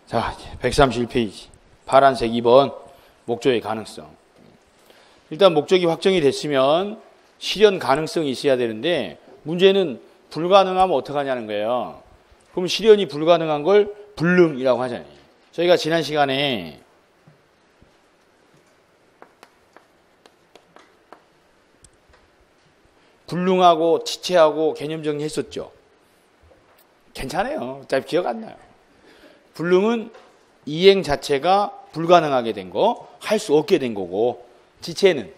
자, 131페이지. 파란색 2번. 목적의 가능성. 일단 목적이 확정이 됐으면 실현 가능성이 있어야 되는데 문제는 불가능하면 어떡하냐는 거예요. 그럼 실현이 불가능한 걸 불능이라고 하잖아요. 저희가 지난 시간에 불능하고 지체하고 개념 정리했었죠. 괜찮아요. 어차피 기억 안 나요. 불능은 이행 자체가 불가능하게 된 거, 할 수 없게 된 거고, 지체는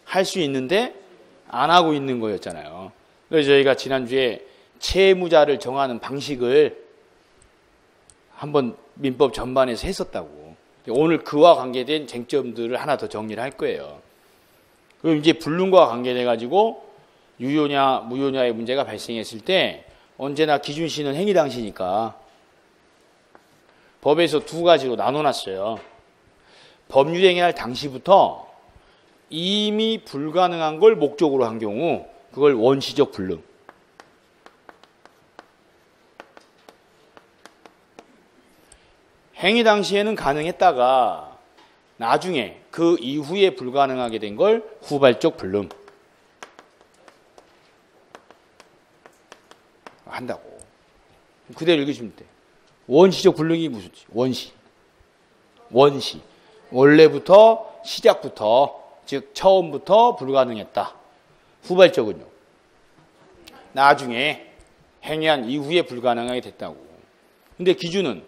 할 수 있는데 안 하고 있는 거였잖아요. 그래서 저희가 지난주에 채무자를 정하는 방식을 한번 민법 전반에서 했었다고. 오늘 그와 관계된 쟁점들을 하나 더 정리를 할 거예요. 그럼 이제 불능과 관계돼가지고 유효냐 무효냐의 문제가 발생했을 때 언제나 기준시는 행위당시니까 법에서 두 가지로 나눠놨어요. 법률행위할 당시부터 이미 불가능한 걸 목적으로 한 경우 그걸 원시적 불능. 행위 당시에는 가능했다가 나중에 그 이후에 불가능하게 된 걸 후발적 불능 한다고. 그대로 읽으시면 돼. 원시적 불능이 무슨 뜻이야? 원시. 원래부터 시작부터 즉 처음부터 불가능했다. 후발적은요. 나중에 행위한 이후에 불가능하게 됐다고. 근데 기준은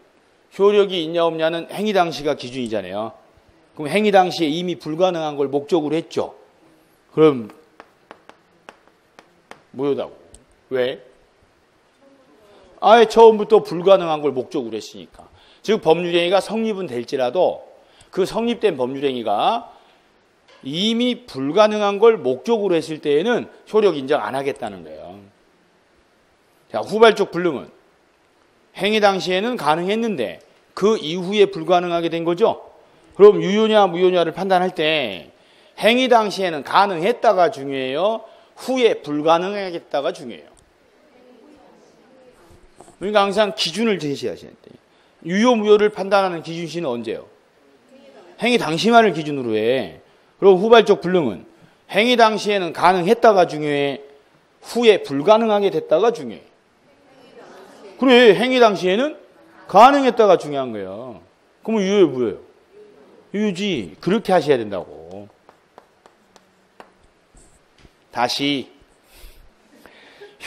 효력이 있냐 없냐는 행위 당시가 기준이잖아요. 그럼 행위 당시에 이미 불가능한 걸 목적으로 했죠. 그럼 무효다고. 왜? 아예 처음부터 불가능한 걸 목적으로 했으니까. 즉 법률행위가 성립은 될지라도 그 성립된 법률행위가 이미 불가능한 걸 목적으로 했을 때에는 효력 인정 안 하겠다는 거예요. 자, 후발적 불능은 행위 당시에는 가능했는데 그 이후에 불가능하게 된 거죠. 그럼 유효냐 무효냐를 판단할 때 행위 당시에는 가능했다가 중요해요. 후에 불가능하겠다가 중요해요. 그러니까 항상 기준을 제시하셔야 돼요. 유효 무효를 판단하는 기준시는 언제요? 행위 당시만을 기준으로 해. 그리고 후발적 불능은 행위 당시에는 가능했다가 중요해. 후에 불가능하게 됐다가 중요해. 그래, 행위 당시에는 가능했다가 중요한 거예요. 그러면 유효예요, 무효예요? 유효지. 그렇게 하셔야 된다고. 다시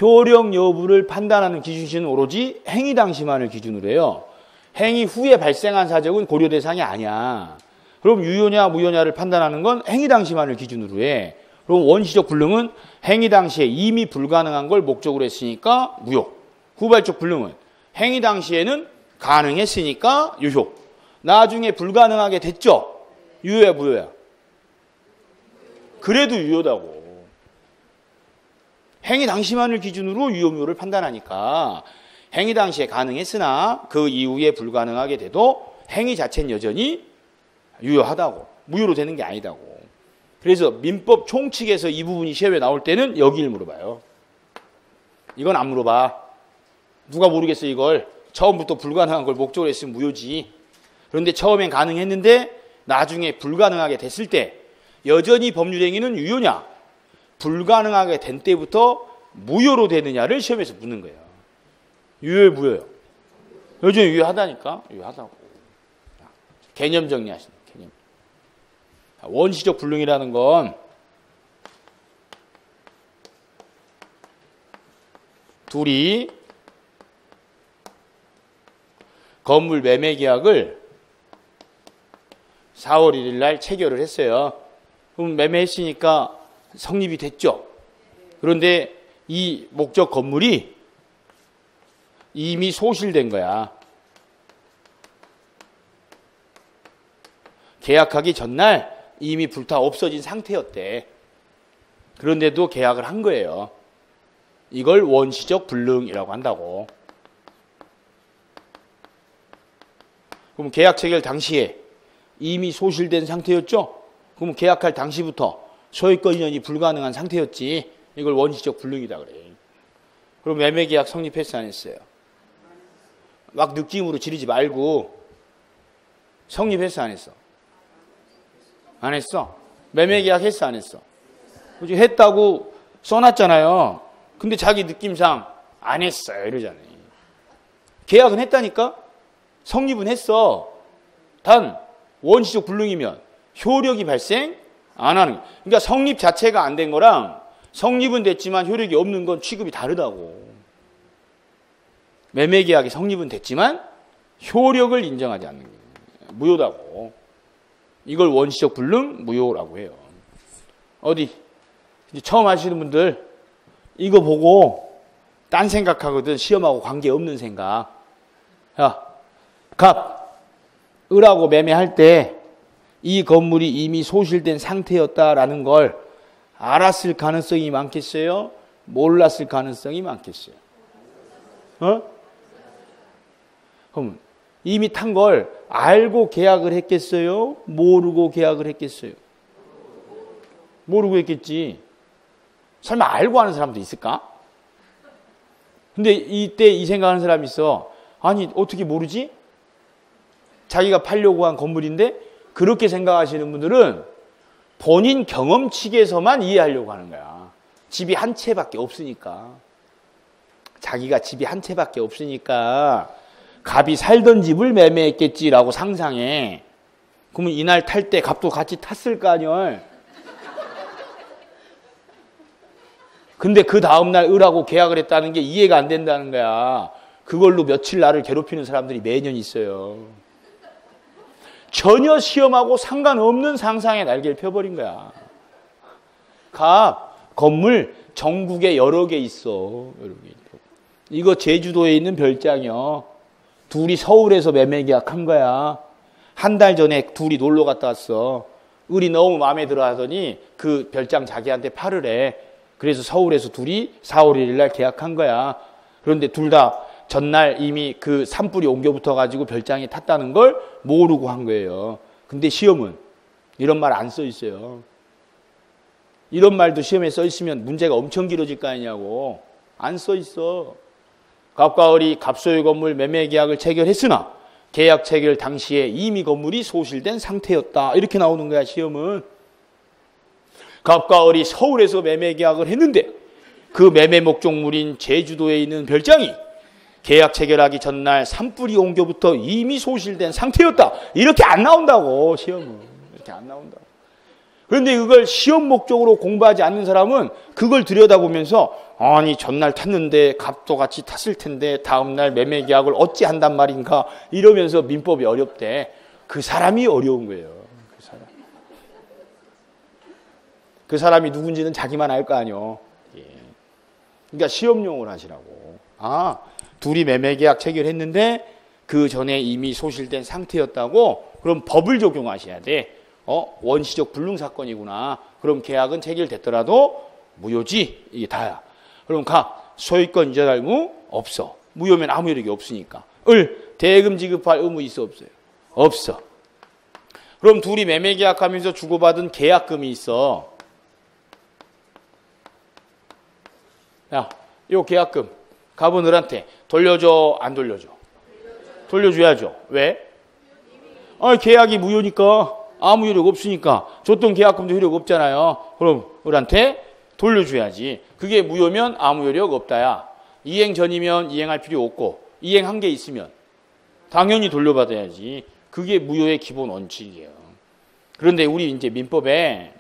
효력 여부를 판단하는 기준시는 오로지 행위 당시만을 기준으로 해요. 행위 후에 발생한 사적은 고려 대상이 아니야. 그럼 유효냐 무효냐를 판단하는 건 행위 당시만을 기준으로 해. 그럼 원시적 불능은 행위 당시에 이미 불가능한 걸 목적으로 했으니까 무효. 후발적 불능은 행위 당시에는 가능했으니까 유효. 나중에 불가능하게 됐죠? 유효야 무효야? 그래도 유효다고. 행위 당시만을 기준으로 유효 무효를 판단하니까 행위 당시에 가능했으나 그 이후에 불가능하게 돼도 행위 자체는 여전히 유효하다고. 무효로 되는 게 아니다고. 그래서 민법 총칙에서 이 부분이 시험에 나올 때는 여기를 물어봐요. 이건 안 물어봐. 누가 모르겠어 이걸. 처음부터 불가능한 걸 목적으로 했으면 무효지. 그런데 처음엔 가능했는데 나중에 불가능하게 됐을 때 여전히 법률행위는 유효냐? 불가능하게 된 때부터 무효로 되느냐를 시험에서 묻는 거예요. 유효예요, 무효예요? 여전히 유효하다니까? 유효하다고. 개념 정리하시는 개념. 원시적 불능이라는 건 둘이 건물 매매 계약을 4월 1일 날 체결을 했어요. 그럼 매매했으니까 성립이 됐죠. 그런데 이 목적 건물이 이미 소실된 거야. 계약하기 전날 이미 불타 없어진 상태였대. 그런데도 계약을 한 거예요. 이걸 원시적 불능이라고 한다고. 그럼 계약 체결 당시에 이미 소실된 상태였죠? 그럼 계약할 당시부터 소유권 이전이 불가능한 상태였지. 이걸 원시적 불능이다 그래. 그럼 매매계약 성립했어 안 했어요? 막 느낌으로 지르지 말고 성립했어 안 했어? 안 했어? 매매계약 했어 안 했어? 그치? 했다고 써놨잖아요. 근데 자기 느낌상 안 했어요 이러잖아요. 계약은 했다니까? 성립은 했어. 단 원시적 불능이면 효력이 발생 안 하는 거예요. 그러니까 성립 자체가 안 된 거랑 성립은 됐지만 효력이 없는 건 취급이 다르다고. 매매계약이 성립은 됐지만 효력을 인정하지 않는 거예요. 무효다고. 이걸 원시적 불능 무효라고 해요. 어디 이제 처음 하시는 분들 이거 보고 딴 생각하거든. 시험하고 관계없는 생각. 야, 갑, 을하고 매매할 때 이 건물이 이미 소실된 상태였다라는 걸 알았을 가능성이 많겠어요? 몰랐을 가능성이 많겠어요? 그럼 이미 탄 걸 알고 계약을 했겠어요? 모르고 계약을 했겠어요? 모르고 했겠지. 설마 알고 하는 사람도 있을까? 근데 이때 이 생각하는 사람이 있어. 아니 어떻게 모르지? 자기가 팔려고 한 건물인데 그렇게 생각하시는 분들은 본인 경험칙에서만 이해하려고 하는 거야. 집이 한 채밖에 없으니까. 자기가 집이 한 채밖에 없으니까 갑이 살던 집을 매매했겠지라고 상상해. 그러면 이날 탈 때 갑도 같이 탔을 거 아니야. 근데 그 다음날 을하고 계약을 했다는 게 이해가 안 된다는 거야. 그걸로 며칠 나를 괴롭히는 사람들이 매년 있어요. 전혀 시험하고 상관없는 상상의 날개를 펴버린 거야. 갑, 건물 전국에 여러 개 있어. 여러 개. 이거 제주도에 있는 별장이요. 둘이 서울에서 매매 계약한 거야. 한 달 전에 둘이 놀러 갔다 왔어. 을이 너무 마음에 들어 하더니 그 별장 자기한테 팔으래. 그래서 서울에서 둘이 4월 1일 날 계약한 거야. 그런데 둘 다 전날 이미 그 산불이 옮겨 붙어가지고 별장에 탔다는 걸 모르고 한 거예요. 근데 시험은 이런 말 안 써 있어요. 이런 말도 시험에 써 있으면 문제가 엄청 길어질 거 아니냐고. 안 써 있어. 갑과 을이 갑소유 건물 매매 계약을 체결했으나 계약 체결 당시에 이미 건물이 소실된 상태였다. 이렇게 나오는 거야 시험은. 갑과 을이 서울에서 매매 계약을 했는데 그 매매 목적물인 제주도에 있는 별장이 계약 체결하기 전날 산불이 옮겨부터 이미 소실된 상태였다. 이렇게 안 나온다고 시험은. 이렇게 안 나온다고. 그런데 그걸 시험 목적으로 공부하지 않는 사람은 그걸 들여다보면서 아니 전날 탔는데 갑도 같이 탔을 텐데 다음날 매매 계약을 어찌 한단 말인가 이러면서 민법이 어렵대. 그 사람이 어려운 거예요. 그 사람이 누군지는 자기만 알 거 아니요. 예. 그러니까 시험용을 하시라고. 아, 둘이 매매 계약 체결했는데 그 전에 이미 소실된 상태였다고? 그럼 법을 적용하셔야 돼. 원시적 불능 사건이구나. 그럼 계약은 체결됐더라도 무효지. 이게 다야. 그럼 갑, 소유권 이전 할무 없어. 무효면 아무 효력이 없으니까. 을, 대금 지급할 의무 있어 없어요? 없어. 그럼 둘이 매매 계약하면서 주고받은 계약금이 있어. 야, 요 계약금 갑은 을한테 돌려줘 안 돌려줘? 돌려줘야죠. 왜? 계약이 무효니까. 아무 효력 없으니까. 줬던 계약금도 효력 없잖아요. 그럼 을한테 돌려줘야지. 그게 무효면 아무 효력 없다야. 이행 전이면 이행할 필요 없고 이행한 게 있으면 당연히 돌려받아야지. 그게 무효의 기본 원칙이에요. 그런데 우리 이제 민법에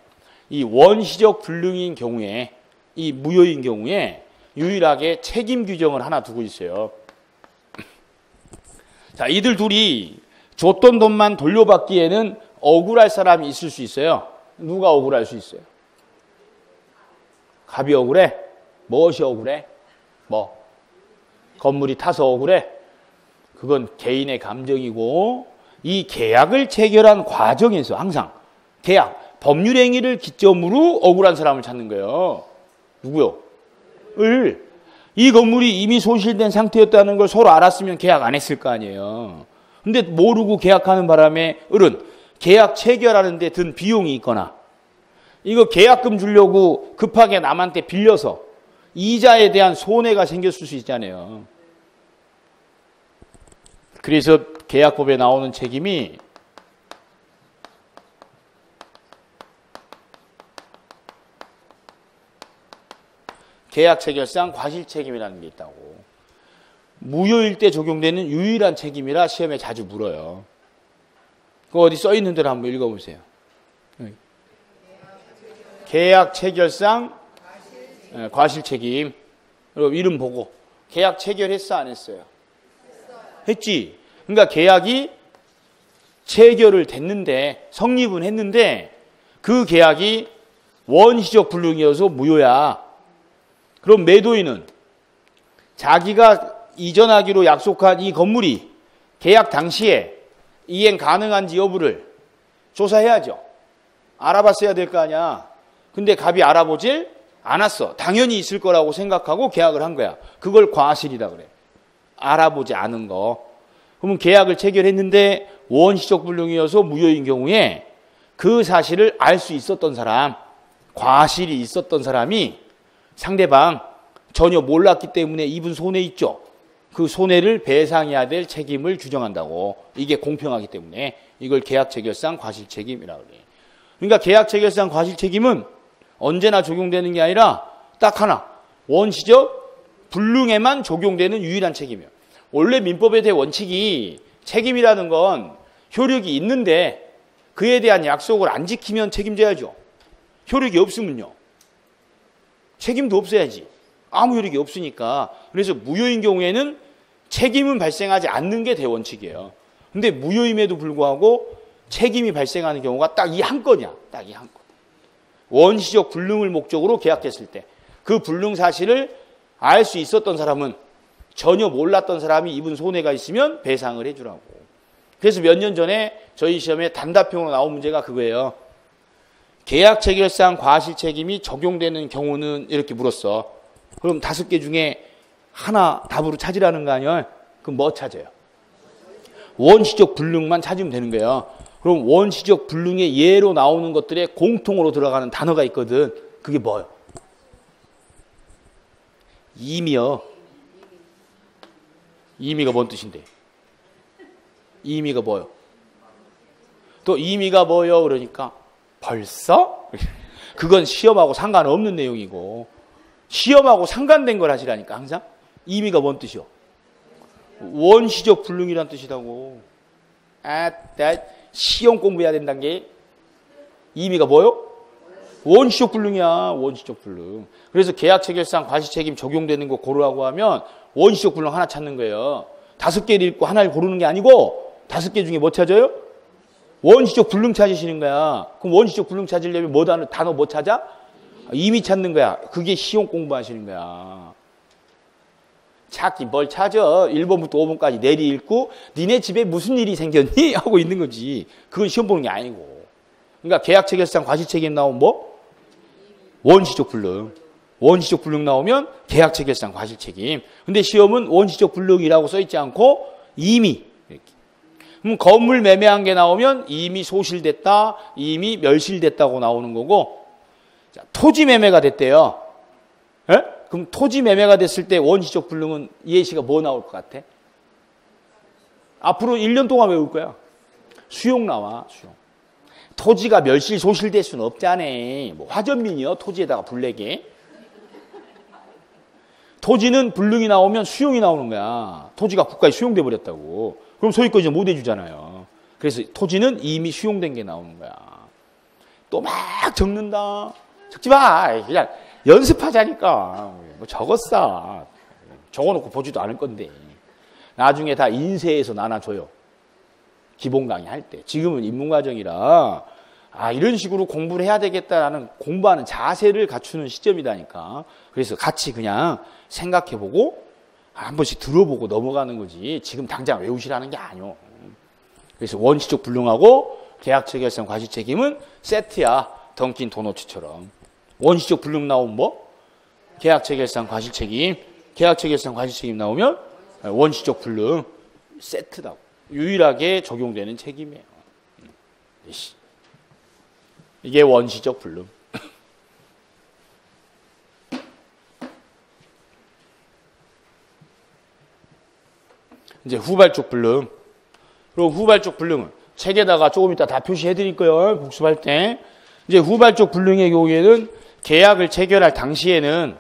이 원시적 불능인 경우에 이 무효인 경우에 유일하게 책임 규정을 하나 두고 있어요. 자, 이들 둘이 줬던 돈만 돌려받기에는 억울할 사람이 있을 수 있어요. 누가 억울할 수 있어요? 갑이 억울해? 무엇이 억울해? 뭐? 건물이 타서 억울해? 그건 개인의 감정이고 이 계약을 체결한 과정에서 항상 계약, 법률 행위를 기점으로 억울한 사람을 찾는 거예요. 누구요? 을. 이 건물이 이미 소실된 상태였다는 걸 서로 알았으면 계약 안 했을 거 아니에요. 근데 모르고 계약하는 바람에 을은 계약 체결하는데 든 비용이 있거나 이거 계약금 주려고 급하게 남한테 빌려서 이자에 대한 손해가 생겼을 수 있잖아요. 그래서 계약법에 나오는 책임이 계약체결상 과실책임이라는 게 있다고. 무효일 때 적용되는 유일한 책임이라 시험에 자주 물어요. 그거 어디 써 있는 대로 한번 읽어보세요. 계약체결상 과실책임. 그리고 이름 보고 계약 체결했어 안 했어요? 했지. 그러니까 계약이 체결을 됐는데 성립은 했는데 그 계약이 원시적 불능이어서 무효야. 그럼 매도인은 자기가 이전하기로 약속한 이 건물이 계약 당시에 이행 가능한지 여부를 조사해야죠. 알아봤어야 될 거 아니야. 근데 갑이 알아보질 않았어. 당연히 있을 거라고 생각하고 계약을 한 거야. 그걸 과실이라 그래. 알아보지 않은 거. 그러면 계약을 체결했는데 원시적 불능이어서 무효인 경우에 그 사실을 알 수 있었던 사람, 과실이 있었던 사람이 상대방 전혀 몰랐기 때문에 입은 손해 있죠. 그 손해를 배상해야 될 책임을 규정한다고. 이게 공평하기 때문에 이걸 계약체결상 과실책임이라고 그래. 그러니까 계약체결상 과실책임은 언제나 적용되는 게 아니라 딱 하나, 원시적 불능에만 적용되는 유일한 책임이에요. 원래 민법에 대한 원칙이 책임이라는 건 효력이 있는데 그에 대한 약속을 안 지키면 책임져야죠. 효력이 없으면요. 책임도 없어야지. 아무 효력이 없으니까. 그래서 무효인 경우에는 책임은 발생하지 않는 게 대원칙이에요. 근데 무효임에도 불구하고 책임이 발생하는 경우가 딱 이 한 건이야. 딱 이 한 건. 원시적 불능을 목적으로 계약했을 때 그 불능 사실을 알 수 있었던 사람은 전혀 몰랐던 사람이 입은 손해가 있으면 배상을 해주라고. 그래서 몇 년 전에 저희 시험에 단답형으로 나온 문제가 그거예요. 계약 체결상 과실 책임이 적용되는 경우는 이렇게 물었어. 그럼 5개 중에 하나 답으로 찾으라는 거 아니야? 그럼 뭐 찾아요? 원시적 불능만 찾으면 되는 거예요. 그럼 원시적 불능의 예로 나오는 것들에 공통으로 들어가는 단어가 있거든. 그게 뭐예요? 임이요. 임의가 뭔 뜻인데? 임의가 뭐요? 또 임의가 뭐요? 그러니까 벌써? 그건 시험하고 상관없는 내용이고 시험하고 상관된 걸 하시라니까 항상. 임의가 뭔 뜻이요? 원시적 불능이란 뜻이라고. 나 시험 공부해야 된다는 게 임의가 뭐요? 원시적 불능이야. 원시적 불능. 그래서 계약체결상 과실책임 적용되는 거 고르라고 하면 원시적 불능 하나 찾는 거예요. 5개를 읽고 하나를 고르는 게 아니고 5개 중에 뭐 찾아요? 원시적 불능 찾으시는 거야. 그럼 원시적 불능 찾으려면 뭐 단어 뭐 찾아? 임의 찾는 거야. 그게 시험 공부하시는 거야. 찾기 뭘 찾아. 1번부터 5번까지 내리 읽고 니네 집에 무슨 일이 생겼니? 하고 있는 거지. 그건 시험 보는 게 아니고. 그러니까 계약체결상 과실책임 나오면 뭐? 원시적 불능. 원시적 불능 나오면 계약체결상 과실책임. 근데 시험은 원시적 불능이라고 써있지 않고 이미 이렇게. 그럼 건물 매매한 게 나오면 이미 소실됐다, 이미 멸실됐다고 나오는 거고. 자, 토지 매매가 됐대요. 에? 그럼 토지 매매가 됐을 때 원시적 불능은 예시가 뭐 나올 것 같아? 앞으로 1년 동안 외울 거야. 수용 나와, 수용. 토지가 멸실, 소실될 수는 없잖아. 뭐 화전민이요, 토지에다가 불내게. 토지는 불능이 나오면 수용이 나오는 거야. 토지가 국가에 수용돼 버렸다고. 그럼 소유권 이제 못 해주잖아요. 그래서 토지는 이미 수용된 게 나오는 거야. 또 막 적는다. 적지 마. 그냥 연습하자니까. 뭐 적었어. 적어놓고 보지도 않을 건데. 나중에 다 인쇄해서 나눠줘요. 기본 강의 할 때. 지금은 입문과정이라 이런 식으로 공부를 해야 되겠다라는 공부하는 자세를 갖추는 시점이다니까. 그래서 같이 그냥 생각해보고 한 번씩 들어보고 넘어가는 거지. 지금 당장 외우시라는 게 아니오. 그래서 원시적 불능하고 계약체결상 과실책임은 세트야. 던킨 도너츠처럼. 원시적 불능 나오면 뭐? 계약체결상 과실책임. 계약체결상 과실책임 나오면 원시적 불능 세트다. 유일하게 적용되는 책임이에요. 이게 원시적 불능. 이제 후발적 불능. 그리고 후발적 불능은 책에다가 조금 이따 다 표시해 드릴 거예요. 복습할 때. 이제 후발적 불능의 경우에는 계약을 체결할 당시에는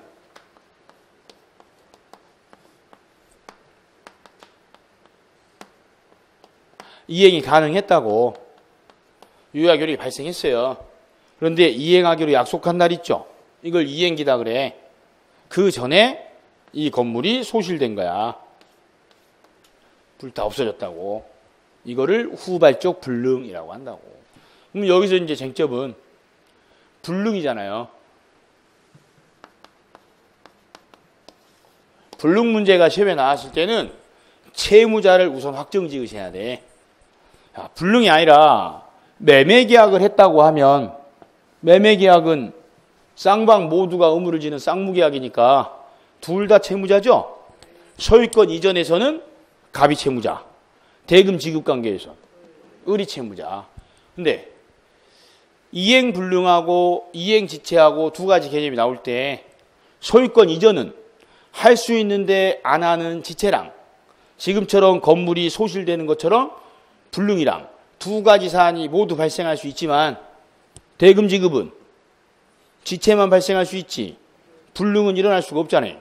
이행이 가능했다고. 유효하기로 발생했어요. 그런데 이행하기로 약속한 날 있죠. 이걸 이행기다 그래. 그 전에 이 건물이 소실된 거야. 불타 없어졌다고. 이거를 후발적 불능이라고 한다고. 그럼 여기서 이제 쟁점은 불능이잖아요. 불능 문제가 시험에 나왔을 때는 채무자를 우선 확정 지으셔야 돼. 야, 불능이 아니라 매매계약을 했다고 하면 매매계약은 쌍방 모두가 의무를 지는 쌍무계약이니까 둘 다 채무자죠. 소유권 이전에서는 갑이 채무자, 대금 지급 관계에서 을이 채무자. 근데 이행 불능하고 이행 지체하고 두 가지 개념이 나올 때 소유권 이전은 할 수 있는데 안 하는 지체랑 지금처럼 건물이 소실되는 것처럼 불능이랑 두 가지 사안이 모두 발생할 수 있지만 대금 지급은 지체만 발생할 수 있지 불능은 일어날 수가 없잖아요.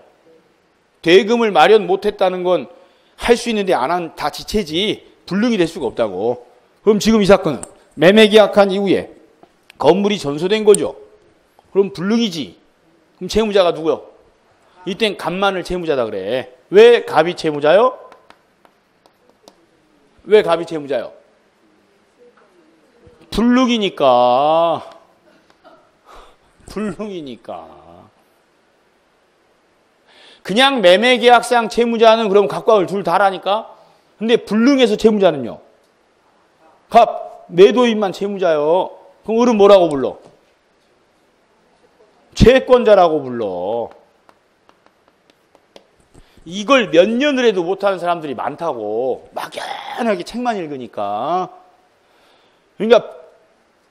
대금을 마련 못했다는 건 할 수 있는데 안 한 다 지체지 불능이 될 수가 없다고. 그럼 지금 이 사건은 매매 계약한 이후에 건물이 전소된 거죠. 그럼 불능이지. 그럼 채무자가 누구요? 이땐 갑만을 채무자다 그래. 왜 갑이 채무자요? 왜 갑이 채무자요? 불능이니까. 불능이니까. 그냥 매매계약상 채무자는 그럼 갑과 을 둘 다라니까. 근데 불능해서 채무자는요. 갑, 매도인만 채무자요. 그럼 을은 뭐라고 불러? 채권자라고 불러. 이걸 몇 년을 해도 못하는 사람들이 많다고. 막연하게 책만 읽으니까. 그러니까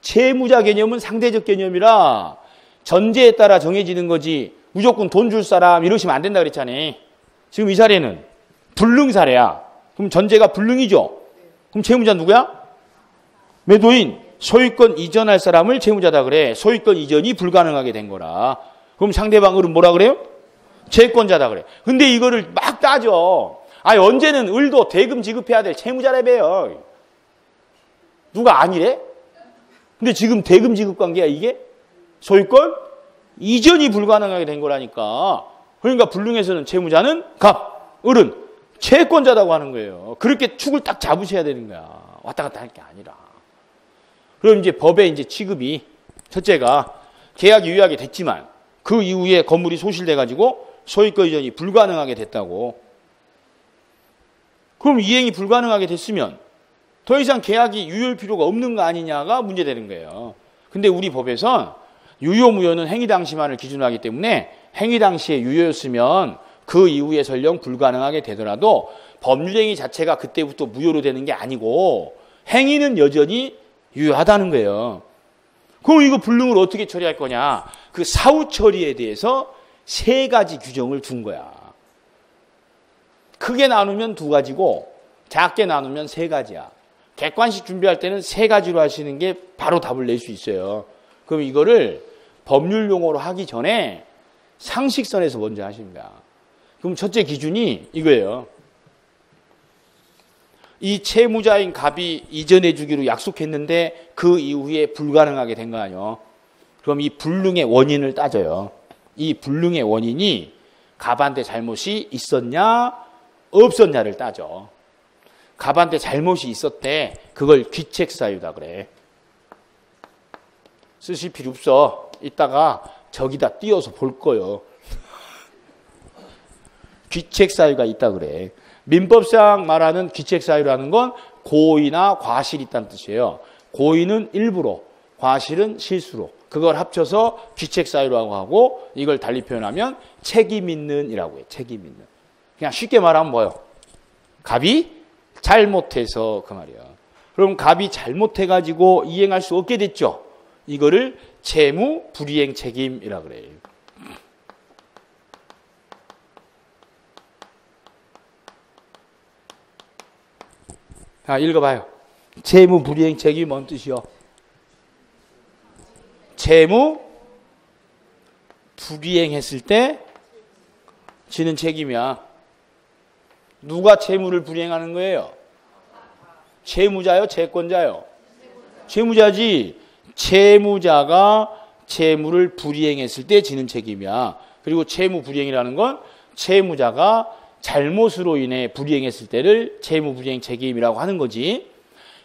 채무자 개념은 상대적 개념이라 전제에 따라 정해지는 거지 무조건 돈 줄 사람 이러시면 안 된다 그랬잖아요. 지금 이 사례는 불능 사례야. 그럼 전제가 불능이죠. 그럼 채무자 누구야? 매도인. 소유권 이전할 사람을 채무자다 그래. 소유권 이전이 불가능하게 된 거라. 그럼 상대방 을은 뭐라 그래요? 채권자다 그래. 근데 이거를 막 따져. 아니 언제는 을도 대금 지급해야 될 채무자래봬요. 누가 아니래? 근데 지금 대금 지급 관계야 이게? 소유권 이전이 불가능하게 된 거라니까. 그러니까 불능에서는 채무자는 갑, 을은 채권자라고 하는 거예요. 그렇게 축을 딱 잡으셔야 되는 거야. 왔다 갔다 할 게 아니라. 그럼 이제 법의 이제 취급이 첫째가 계약이 유효하게 됐지만 그 이후에 건물이 소실돼 가지고 소유권 이전이 불가능하게 됐다고. 그럼 이행이 불가능하게 됐으면 더 이상 계약이 유효할 필요가 없는 거 아니냐가 문제되는 거예요. 근데 우리 법에선 유효 무효는 행위 당시만을 기준으로 하기 때문에 행위 당시에 유효였으면 그 이후에 설령 불가능하게 되더라도 법률행위 자체가 그때부터 무효로 되는 게 아니고 행위는 여전히 유효하다는 거예요. 그럼 이거 불능을 어떻게 처리할 거냐? 그 사후 처리에 대해서 세 가지 규정을 둔 거야. 크게 나누면 두 가지고 작게 나누면 세 가지야. 객관식 준비할 때는 세 가지로 하시는 게 바로 답을 낼 수 있어요. 그럼 이거를 법률 용어로 하기 전에 상식선에서 먼저 하시는 거야. 그럼 첫째 기준이 이거예요. 이 채무자인 갑이 이전해 주기로 약속했는데 그 이후에 불가능하게 된 거 아니에요. 그럼 이 불능의 원인을 따져요. 이 불능의 원인이 갑한테 잘못이 있었냐 없었냐를 따져. 갑한테 잘못이 있었대. 그걸 귀책사유다 그래. 쓰실 필요 없어. 이따가 저기다 띄워서 볼 거요. 귀책사유가 있다 그래. 민법상 말하는 귀책사유라는 건 고의나 과실이 있다는 뜻이에요. 고의는 일부러, 과실은 실수로. 그걸 합쳐서 귀책사유라고 하고 이걸 달리 표현하면 책임 있는 이라고 해요. 책임 있는. 그냥 쉽게 말하면 뭐예요? 갑이 잘못해서 그 말이야. 그럼 갑이 잘못해가지고 이행할 수 없게 됐죠. 이거를 채무 불이행 책임이라 그래요. 읽어봐요. 채무 불이행 책임이 뭔 뜻이요? 채무 불이행했을 때 지는 책임이야. 누가 채무를 불이행하는 거예요? 채무자요? 채권자요? 채무자지. 채무자가 채무를 불이행했을 때 지는 책임이야. 그리고 채무 불이행이라는 건 채무자가 잘못으로 인해 불이행했을 때를 채무 불이행 책임이라고 하는 거지.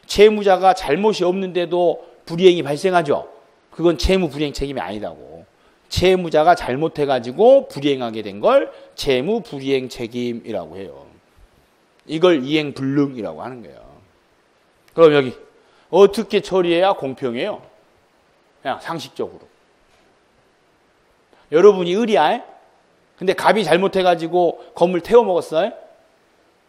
채무자가 잘못이 없는데도 불이행이 발생하죠. 그건 채무 불이행 책임이 아니다고. 채무자가 잘못해가지고 불이행하게 된 걸 채무 불이행 책임이라고 해요. 이걸 이행불능이라고 하는 거예요. 그럼 여기 어떻게 처리해야 공평해요? 그냥 상식적으로. 여러분이 을이야. 근데 갑이 잘못해가지고 건물 태워 먹었어.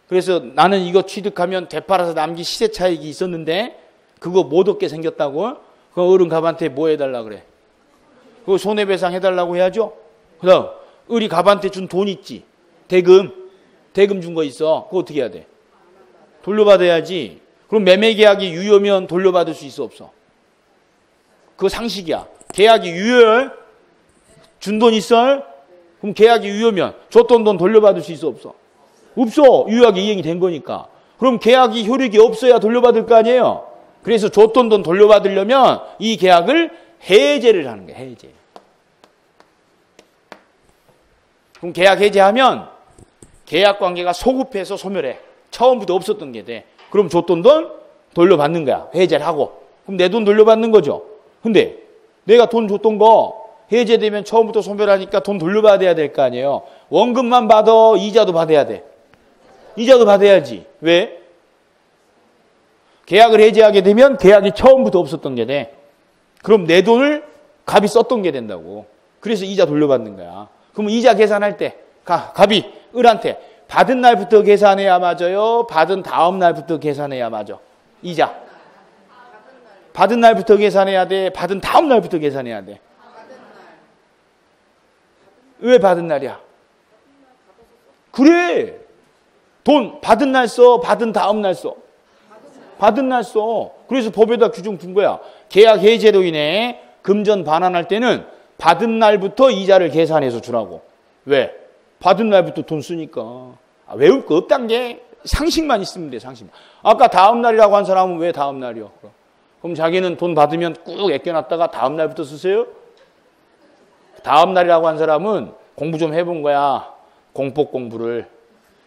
그래서 나는 이거 취득하면 되팔아서 남긴 시세 차익이 있었는데 그거 못 얻게 생겼다고. 그 을은 갑한테 뭐 해달라 그래? 그거 손해배상 해달라고 해야죠. 그다음 을이 갑한테 준 돈 있지. 대금 준 거 있어. 그거 어떻게 해야 돼? 돌려받아야지. 그럼 매매계약이 유효면 돌려받을 수 있어 없어? 그거 상식이야. 계약이 유효해? 준 돈 있어? 그럼 계약이 유효면 줬던 돈 돌려받을 수 있어 없어? 없어. 유효하게 이행이 된 거니까. 그럼 계약이 효력이 없어야 돌려받을 거 아니에요? 그래서 줬던 돈 돌려받으려면 이 계약을 해제를 하는 거예요. 해제. 그럼 계약 해제하면 계약 관계가 소급해서 소멸해. 처음부터 없었던 게 돼. 그럼 줬던 돈 돌려받는 거야. 해제를 하고. 그럼 내 돈 돌려받는 거죠. 근데 내가 돈 줬던 거 해제되면 처음부터 소멸하니까 돈 돌려받아야 될 거 아니에요. 원금만 받아, 이자도 받아야 돼. 이자도 받아야지. 왜? 계약을 해제하게 되면 계약이 처음부터 없었던 게 돼. 그럼 내 돈을 갑이 썼던 게 된다고. 그래서 이자 돌려받는 거야. 그럼 이자 계산할 때 갑이 을한테 받은 날부터 계산해야 맞아요? 받은 다음 날부터 계산해야 맞아? 이자. 받은 날부터 계산해야 돼? 받은 다음 날부터 계산해야 돼? 왜 받은 날이야? 그래. 돈 받은 날 써? 받은 다음 날 써? 받은 날 써. 그래서 법에다 규정 둔 거야. 계약 해제로 인해 금전 반환할 때는 받은 날부터 이자를 계산해서 주라고. 왜? 받은 날부터 돈 쓰니까. 외울 거 없단 게 상식만 있으면 돼. 상식만. 아까 다음 날이라고 한 사람은 왜 다음 날이요? 그럼 자기는 돈 받으면 꾹 아껴놨다가 다음 날부터 쓰세요? 다음 날이라고 한 사람은 공부 좀 해본 거야. 공법 공부를.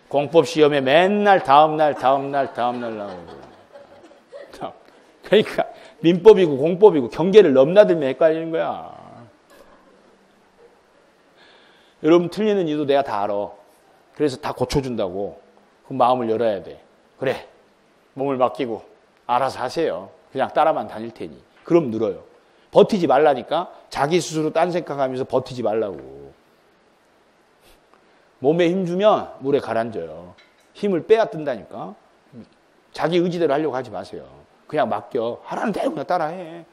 공법 시험에 맨날 다음 날 나오고. 그러니까 민법이고 공법이고 경계를 넘나들면 헷갈리는 거야. 여러분 틀리는 이유도 내가 다 알아. 그래서 다 고쳐준다고. 그럼 마음을 열어야 돼. 그래. 몸을 맡기고 알아서 하세요. 그냥 따라만 다닐 테니. 그럼 늘어요. 버티지 말라니까. 자기 스스로 딴 생각하면서 버티지 말라고. 몸에 힘 주면 물에 가라앉아요. 힘을 빼야 뜬다니까. 자기 의지대로 하려고 하지 마세요. 그냥 맡겨. 하라는 대로 그냥 따라해.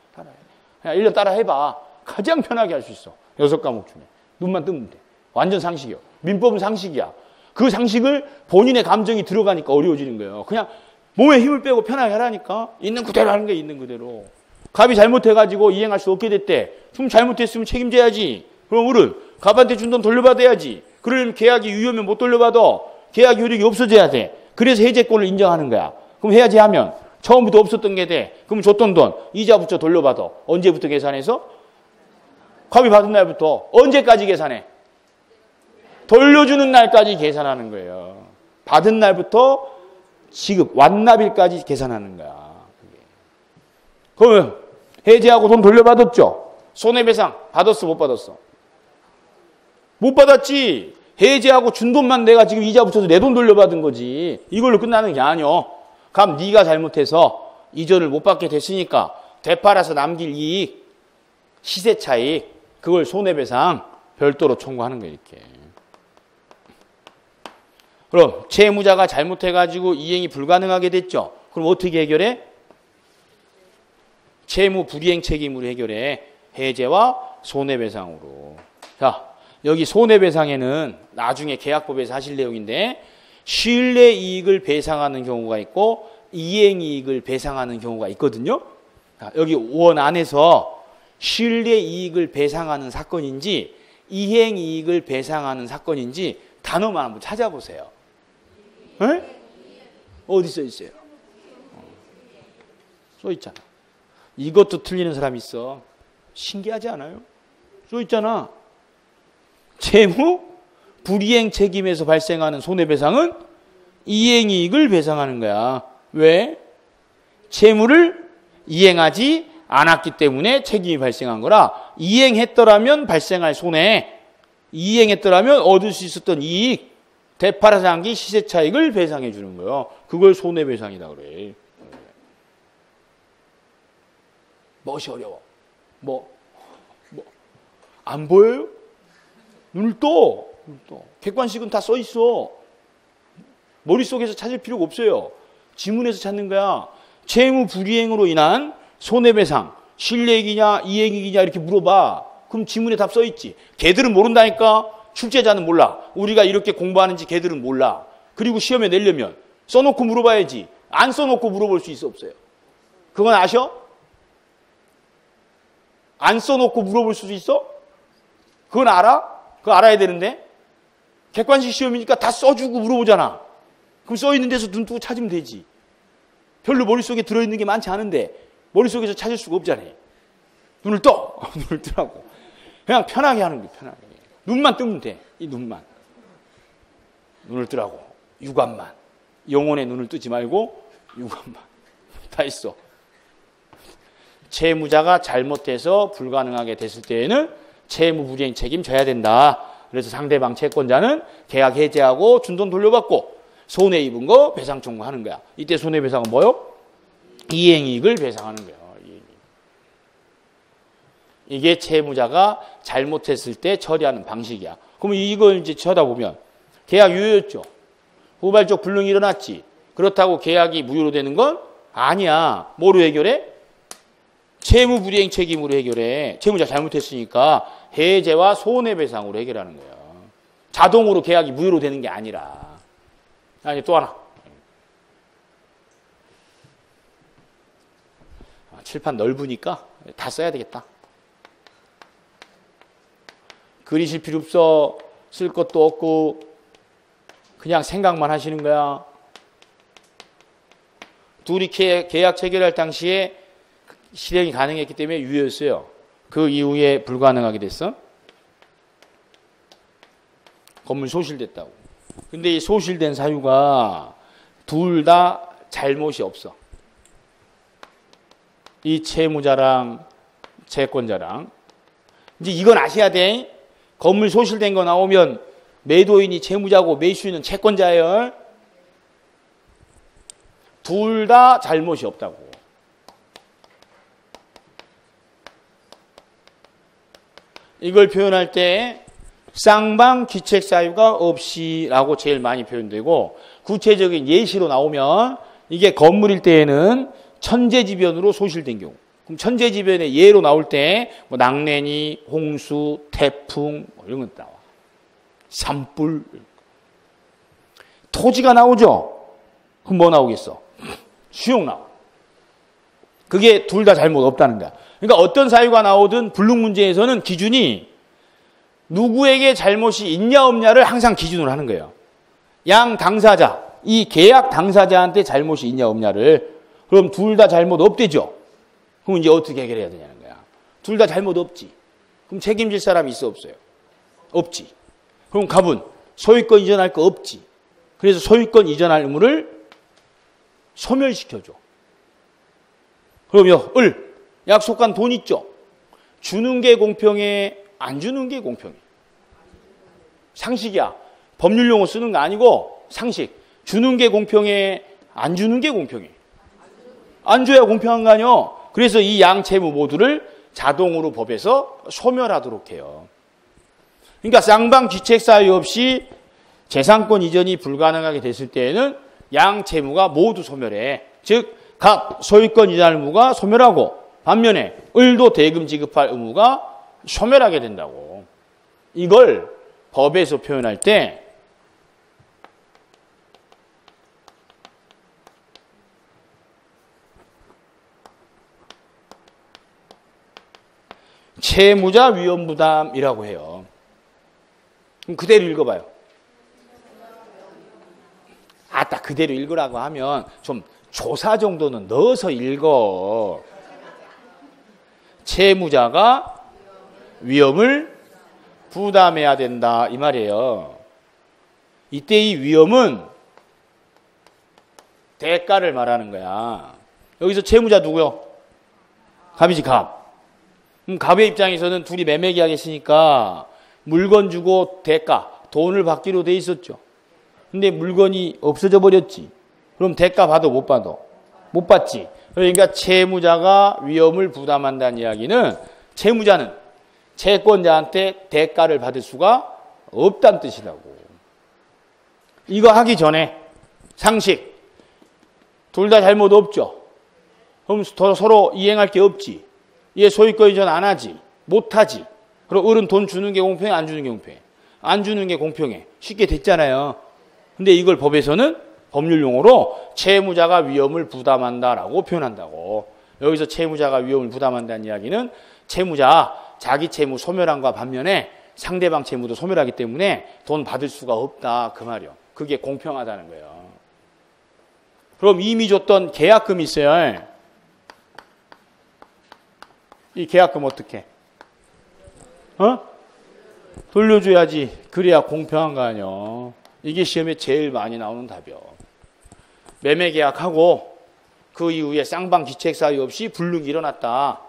그냥 1년 따라해봐. 가장 편하게 할 수 있어. 6과목 중에. 눈만 뜨면 돼. 완전 상식이요. 민법은 상식이야. 그 상식을 본인의 감정이 들어가니까 어려워지는 거예요. 그냥 몸에 힘을 빼고 편하게 하라니까. 있는 그대로 하는 거야. 있는 그대로. 갑이 잘못해가지고 이행할 수 없게 됐대. 좀 잘못했으면 책임져야지. 그럼 을은 갑한테 준 돈 돌려받아야지. 그러려면 계약이 유효면 못 돌려받아. 계약 효력이 없어져야 돼. 그래서 해제권을 인정하는 거야. 그럼 해야지 하면 처음부터 없었던 게 돼. 그럼 줬던 돈 이자 붙여 돌려받아. 언제부터 계산해서? 갑이 받은 날부터. 언제까지 계산해? 돌려주는 날까지 계산하는 거예요. 받은 날부터 지급, 완납일까지 계산하는 거야. 그러면 해제하고 돈 돌려받았죠? 손해배상 받았어, 못 받았어? 못 받았지. 해제하고 준 돈만 내가 지금 이자 붙여서 내 돈 돌려받은 거지. 이걸로 끝나는 게 아니요. 그럼 네가 잘못해서 이전을 못 받게 됐으니까 되팔아서 남길 이익, 시세 차익, 그걸 손해배상 별도로 청구하는 거예요. 이렇게. 그럼 채무자가 잘못해가지고 이행이 불가능하게 됐죠. 그럼 어떻게 해결해? 채무 불이행 책임으로 해결해. 해제와 손해배상으로. 자, 여기 손해배상에는 나중에 계약법에서 하실 내용인데 신뢰 이익을 배상하는 경우가 있고 이행이익을 배상하는 경우가 있거든요. 여기 원 안에서 실례이익을 배상하는 사건인지 이행이익을 배상하는 사건인지 단어만 한번 찾아보세요. 에? 어디 써 있어요? 써 있잖아. 이것도 틀리는 사람이 있어. 신기하지 않아요? 써 있잖아. 채무 불이행 책임에서 발생하는 손해배상은 이행이익을 배상하는 거야. 왜? 채무를 이행하지 않았기 때문에 책임이 발생한 거라. 이행했더라면 발생할 손해, 이행했더라면 얻을 수 있었던 이익, 대파라상기 시세 차익을 배상해 주는 거예요. 그걸 손해배상이다 그래. 무엇이 어려워? 안 보여요? 눈을 떠. 객관식은 다 써 있어. 머릿속에서 찾을 필요가 없어요. 지문에서 찾는 거야. 채무 불이행으로 인한 손해배상, 실례이익이냐 이행이익이냐 이렇게 물어봐. 그럼 지문에 답 써 있지. 걔들은 모른다니까. 출제자는 몰라. 우리가 이렇게 공부하는지 걔들은 몰라. 그리고 시험에 내려면 써놓고 물어봐야지. 안 써놓고 물어볼 수 있어 없어요? 그건 아셔? 안 써놓고 물어볼 수도 있어? 그건 알아? 그거 알아야 되는데. 객관식 시험이니까 다 써주고 물어보잖아. 그럼 써있는 데서 눈 뜨고 찾으면 되지. 별로 머릿속에 들어있는 게 많지 않은데 머릿속에서 찾을 수가 없잖아요. 눈을 떠. 눈을 뜨라고. 그냥 편하게 하는 거야. 편하게. 눈만 뜨면 돼. 이 눈만. 눈을 뜨라고. 육안만. 영혼의 눈을 뜨지 말고 육안만. 다 있어. 채무자가 잘못해서 불가능하게 됐을 때에는 채무 불이행 책임 져야 된다. 그래서 상대방 채권자는 계약 해지하고 준돈 돌려받고 손해 입은 거 배상 청구하는 거야. 이때 손해배상은 뭐요? 이행이익을 배상하는 거야. 이게 채무자가 잘못했을 때 처리하는 방식이야. 그러면 이걸 이제 쳐다보면 계약 유효였죠. 후발적 불능이 일어났지. 그렇다고 계약이 무효로 되는 건 아니야. 뭐로 해결해? 채무 불이행 책임으로 해결해. 채무자 잘못했으니까 해제와 손해배상으로 해결하는 거야. 자동으로 계약이 무효로 되는 게 아니라. 아니 또 하나. 칠판 넓으니까 다 써야 되겠다. 그리실 필요 없어. 쓸 것도 없고 그냥 생각만 하시는 거야. 둘이 계약 체결할 당시에 실행이 가능했기 때문에 유효했어요. 그 이후에 불가능하게 됐어. 건물 소실됐다고. 근데 이 소실된 사유가 둘 다 잘못이 없어. 이 채무자랑 채권자랑. 이제 이건 아셔야 돼. 건물 소실된 거 나오면 매도인이 채무자고 매수인은 채권자예요. 둘 다 잘못이 없다고. 이걸 표현할 때 쌍방 귀책 사유가 없이라고 제일 많이 표현되고 구체적인 예시로 나오면 이게 건물일 때에는 천재지변으로 소실된 경우. 그럼 천재지변의 예로 나올 때 뭐 낙뢰니, 홍수, 태풍 뭐 이런 것 나와. 산불. 토지가 나오죠. 그럼 뭐 나오겠어? 수용 나와. 그게 둘 다 잘못 없다는 거야. 그러니까 어떤 사유가 나오든 불능 문제에서는 기준이 누구에게 잘못이 있냐 없냐를 항상 기준으로 하는 거예요. 양 당사자, 이 계약 당사자한테 잘못이 있냐 없냐를. 그럼 둘 다 잘못 없대죠. 그럼 이제 어떻게 해결해야 되냐는 거야. 둘 다 잘못 없지. 그럼 책임질 사람이 있어 없어요? 없지. 그럼 갑은 소유권 이전할 거 없지. 그래서 소유권 이전할 의무를 소멸시켜줘. 그러면 약속한 돈 있죠. 주는 게 공평해, 안 주는 게 공평해. 상식이야. 법률 용어 쓰는 거 아니고 상식. 주는 게 공평해, 안 주는 게 공평해. 안 줘야 공평한 거 아니야. 그래서 이 양 채무 모두를 자동으로 법에서 소멸하도록 해요. 그러니까 쌍방 귀책 사유 없이 재산권 이전이 불가능하게 됐을 때에는 양 채무가 모두 소멸해. 즉, 각 소유권 이전 의무가 소멸하고 반면에 을도 대금 지급할 의무가 소멸하게 된다고. 이걸 법에서 표현할 때 채무자 위험부담이라고 해요. 그럼 그대로 읽어봐요. 딱 그대로 읽으라고 하면 좀 조사 정도는 넣어서 읽어. 채무자가 위험을 부담해야 된다 이 말이에요. 이때 이 위험은 대가를 말하는 거야. 여기서 채무자 누구요? 갑이지, 갑. 갑의 입장에서는 둘이 매매 계약했으니까 물건 주고 대가, 돈을 받기로 돼 있었죠. 근데 물건이 없어져 버렸지. 그럼 대가 받아 못 받아? 못 받지. 그러니까 채무자가 위험을 부담한다는 이야기는 채무자는 채권자한테 대가를 받을 수가 없다는 뜻이라고. 이거 하기 전에 상식. 둘 다 잘못 없죠. 그럼 서로 이행할 게 없지. 얘 소유권 이전 안 하지. 못 하지. 그럼 어른 돈 주는 게 공평해? 안 주는 게 공평해? 안 주는 게 공평해. 쉽게 됐잖아요. 근데 이걸 법에서는 법률 용어로 채무자가 위험을 부담한다라고 표현한다고. 여기서 채무자가 위험을 부담한다는 이야기는 채무자 자기 채무 소멸함과 반면에 상대방 채무도 소멸하기 때문에 돈 받을 수가 없다 그 말이요. 그게 공평하다는 거예요. 그럼 이미 줬던 계약금이 있어요. 이 계약금 어떻게? 돌려줘야지. 그래야 공평한 거 아니야. 이게 시험에 제일 많이 나오는 답이요. 매매 계약하고 그 이후에 쌍방 기책 사유 없이 불능이 일어났다.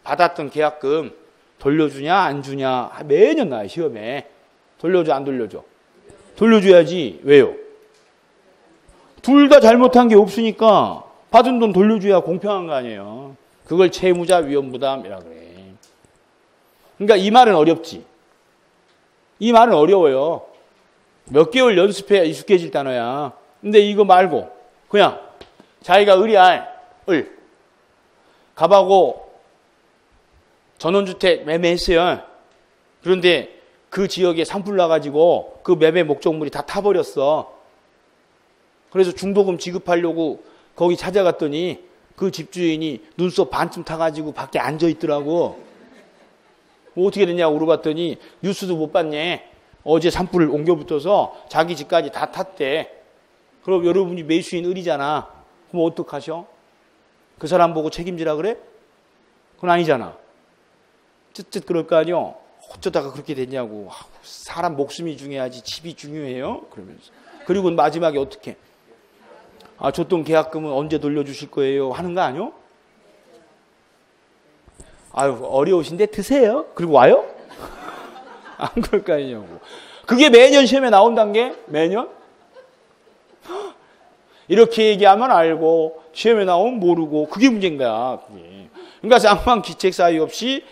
받았던 계약금 돌려주냐 안 주냐 매년 나와요 시험에. 돌려줘 안 돌려줘? 돌려줘야지. 왜요? 둘 다 잘못한 게 없으니까 받은 돈 돌려줘야 공평한 거 아니에요. 그걸 채무자 위험부담이라 그래. 그러니까 이 말은 어렵지. 이 말은 어려워요. 몇 개월 연습해야 익숙해질 단어야. 근데 이거 말고 그냥 자기가 을 갑하고 전원주택 매매했어요. 그런데 그 지역에 산불 나가지고 그 매매 목적물이 다 타버렸어. 그래서 중도금 지급하려고 거기 찾아갔더니 그 집주인이 눈썹 반쯤 타가지고 밖에 앉아있더라고. 뭐 어떻게 됐냐고 물어봤더니 뉴스도 못 봤네. 어제 산불 옮겨붙어서 자기 집까지 다 탔대. 그럼 여러분이 매수인 을이잖아. 그럼 어떡하셔? 그 사람 보고 책임지라 그래? 그건 아니잖아. 쯧쯧 그럴 거 아니요. 어쩌다가 그렇게 됐냐고. 사람 목숨이 중요하지 집이 중요해요? 그러면서. 그리고 마지막에 어떻게? 줬던 계약금은 언제 돌려주실 거예요? 하는 거 아니요? 아유, 어려우신데 드세요. 그리고 와요? 안 그럴 거 아니냐고. 그게 매년 시험에 나온다는 게 매년? 이렇게 얘기하면 알고 시험에 나오면 모르고 그게 문제인 거야. 그게. 그러니까 쌍방 기책 사유 없이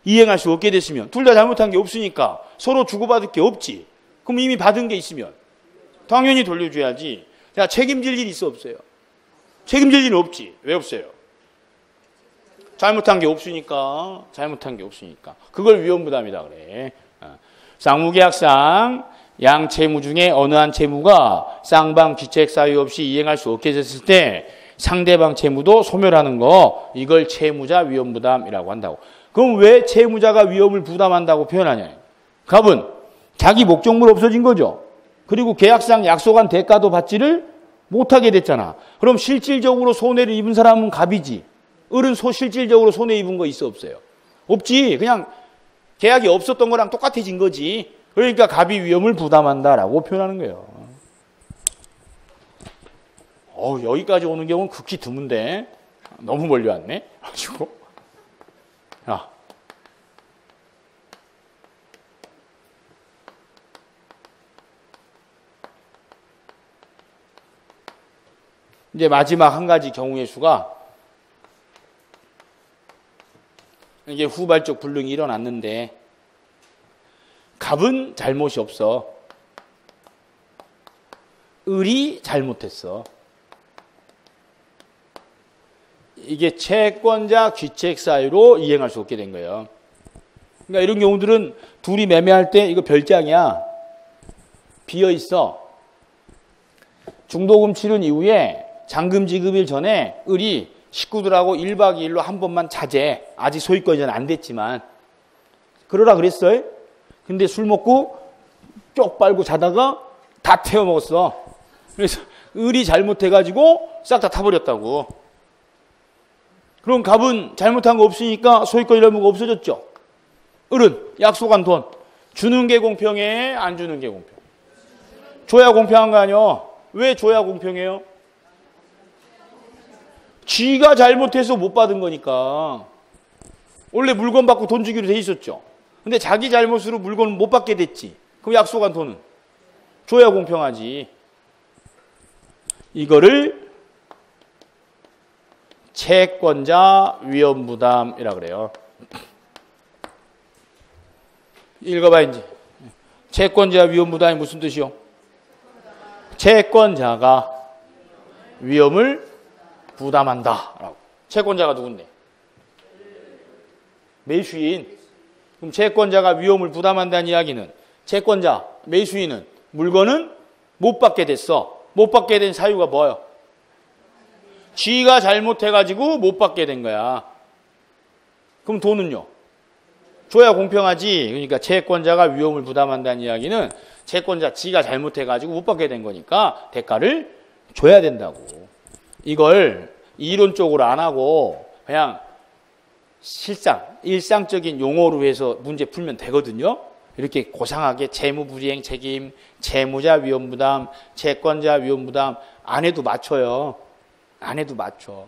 이행할 수 없게 됐으면 둘 다 잘못한 게 없으니까 서로 주고받을 게 없지. 그럼 이미 받은 게 있으면 당연히 돌려줘야지. 자, 책임질 일이 있어 없어요? 책임질 일은 없지. 왜 없어요? 잘못한 게 없으니까. 그걸 위험부담이다 그래. 쌍무계약상 양채무 중에 어느 한 채무가 쌍방 기책 사유 없이 이행할 수 없게 됐을 때 상대방 채무도 소멸하는 거, 이걸 채무자 위험부담이라고 한다고. 그럼 왜 채무자가 위험을 부담한다고 표현하냐? 갑은 자기 목적물 없어진 거죠. 그리고 계약상 약속한 대가도 받지를 못하게 됐잖아. 그럼 실질적으로 손해를 입은 사람은 갑이지. 을은 실질적으로 손해 입은 거 있어 없어요? 없지. 그냥 계약이 없었던 거랑 똑같아진 거지. 그러니까 갑이 위험을 부담한다라고 표현하는 거예요. 여기까지 오는 경우는 극히 드문데 너무 멀리 왔네. 가지고 이제 마지막 한 가지 경우의 수가 이게 후발적 불능이 일어났는데 갑은 잘못이 없어. 을이 잘못했어. 이게 채권자 귀책 사유로 이행할 수 없게 된 거예요. 그러니까 이런 경우들은 둘이 매매할 때 이거 별장이야. 비어 있어. 중도금 치른 이후에 잔금 지급일 전에 을이 식구들하고 1박 2일로 한 번만 자재. 아직 소유권이 안 됐지만 그러라 그랬어요. 근데 술 먹고 쪽 빨고 자다가 다 태워 먹었어. 그래서 을이 잘못해가지고 싹 다 타버렸다고. 그럼 갑은 잘못한 거 없으니까 소유권 의무가 없어졌죠. 을은 약속한 돈 주는 게 공평해, 안 주는 게 공평해? 줘야 공평한 거 아니야? 왜 줘야 공평해요? 쥐가 잘못해서 못 받은 거니까. 원래 물건 받고 돈 주기로 돼 있었죠. 근데 자기 잘못으로 물건을 못 받게 됐지. 그럼 약속한 돈은 줘야 공평하지. 이거를 채권자 위험부담이라 그래요. 읽어봐 이제. 채권자 위험부담이 무슨 뜻이요? 채권자가 위험을 부담한다. 채권자가 누군데? 매수인. 그럼 채권자가 위험을 부담한다는 이야기는 채권자, 매수인은 물건은 못 받게 됐어. 못 받게 된 사유가 뭐예요? 쥐가 잘못해가지고 못 받게 된 거야. 그럼 돈은요? 줘야 공평하지. 그러니까 채권자가 위험을 부담한다는 이야기는 채권자 지가 잘못해가지고 못 받게 된 거니까 대가를 줘야 된다고. 이걸 이론적으로 안 하고 그냥 일상적인 용어로 해서 문제 풀면 되거든요. 이렇게 고상하게 채무불이행 책임, 채무자 위험부담, 채권자 위험부담 안 해도 맞춰요. 안 해도 맞춰.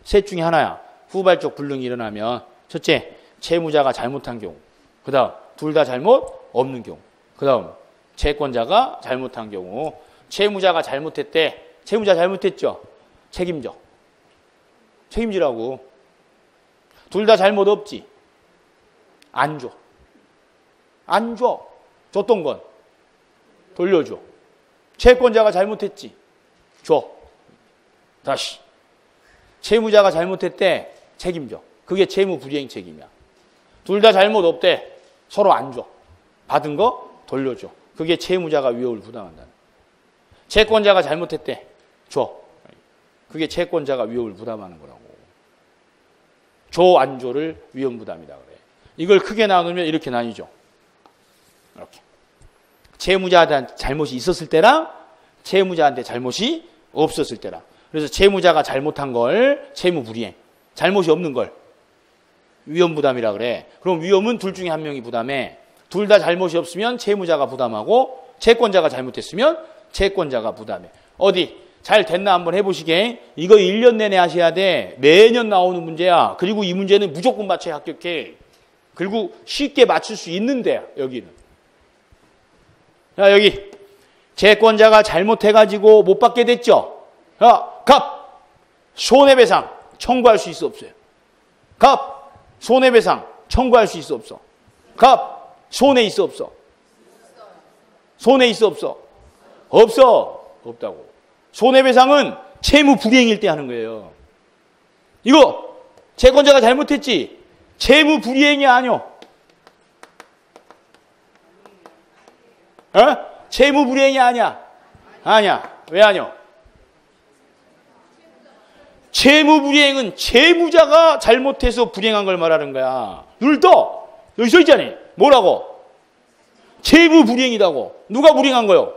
셋 중에 하나야. 후발적 불능이 일어나면 첫째, 채무자가 잘못한 경우. 그 다음, 둘 다 잘못 없는 경우. 그 다음, 채권자가 잘못한 경우. 채무자가 잘못했대. 채무자 잘못했죠? 책임져. 책임지라고. 둘 다 잘못 없지? 안 줘. 안 줘. 줬던 건 돌려줘. 채권자가 잘못했지? 줘. 다시. 채무자가 잘못했대. 책임져. 그게 채무불이행 책임이야. 둘 다 잘못 없대. 서로 안 줘. 받은 거 돌려줘. 그게 채무자가 위험을 부담한다. 채권자가 잘못했대. 줘. 그게 채권자가 위험을 부담하는 거라고. 줘, 안 줘를 위험 부담이다 그래. 이걸 크게 나누면 이렇게 나뉘죠. 이렇게. 채무자한테 잘못이 있었을 때랑 채무자한테 잘못이 없었을 때랑. 그래서 채무자가 잘못한 걸 채무불이행, 잘못이 없는 걸 위험 부담이라 그래. 그럼 위험은 둘 중에 한 명이 부담해. 둘 다 잘못이 없으면 채무자가 부담하고 채권자가 잘못했으면 채권자가 부담해. 어디 잘 됐나 한번 해보시게. 이거 1년 내내 하셔야 돼. 매년 나오는 문제야. 그리고 이 문제는 무조건 맞춰야 합격해. 그리고 쉽게 맞출 수 있는데 여기는. 자, 여기 채권자가 잘못해가지고 못 받게 됐죠. 자, 갑 손해배상 청구할 수 있어 없어요? 갑 손해배상 청구할 수 있어 없어? 갑 손해 있어 없어? 손해 있어 없어? 없어. 없다고. 손해배상은 채무불이행일 때 하는 거예요. 이거 채권자가 잘못했지? 채무불이행이 아니요. 채무불이행이 아니야. 아니야. 왜 아니요? 채무불이행은 채무자가 잘못해서 불이행한 걸 말하는 거야. 눈을 떠. 여기 써 있잖아요. 뭐라고? 채무불이행이라고. 누가 불이행한 거요?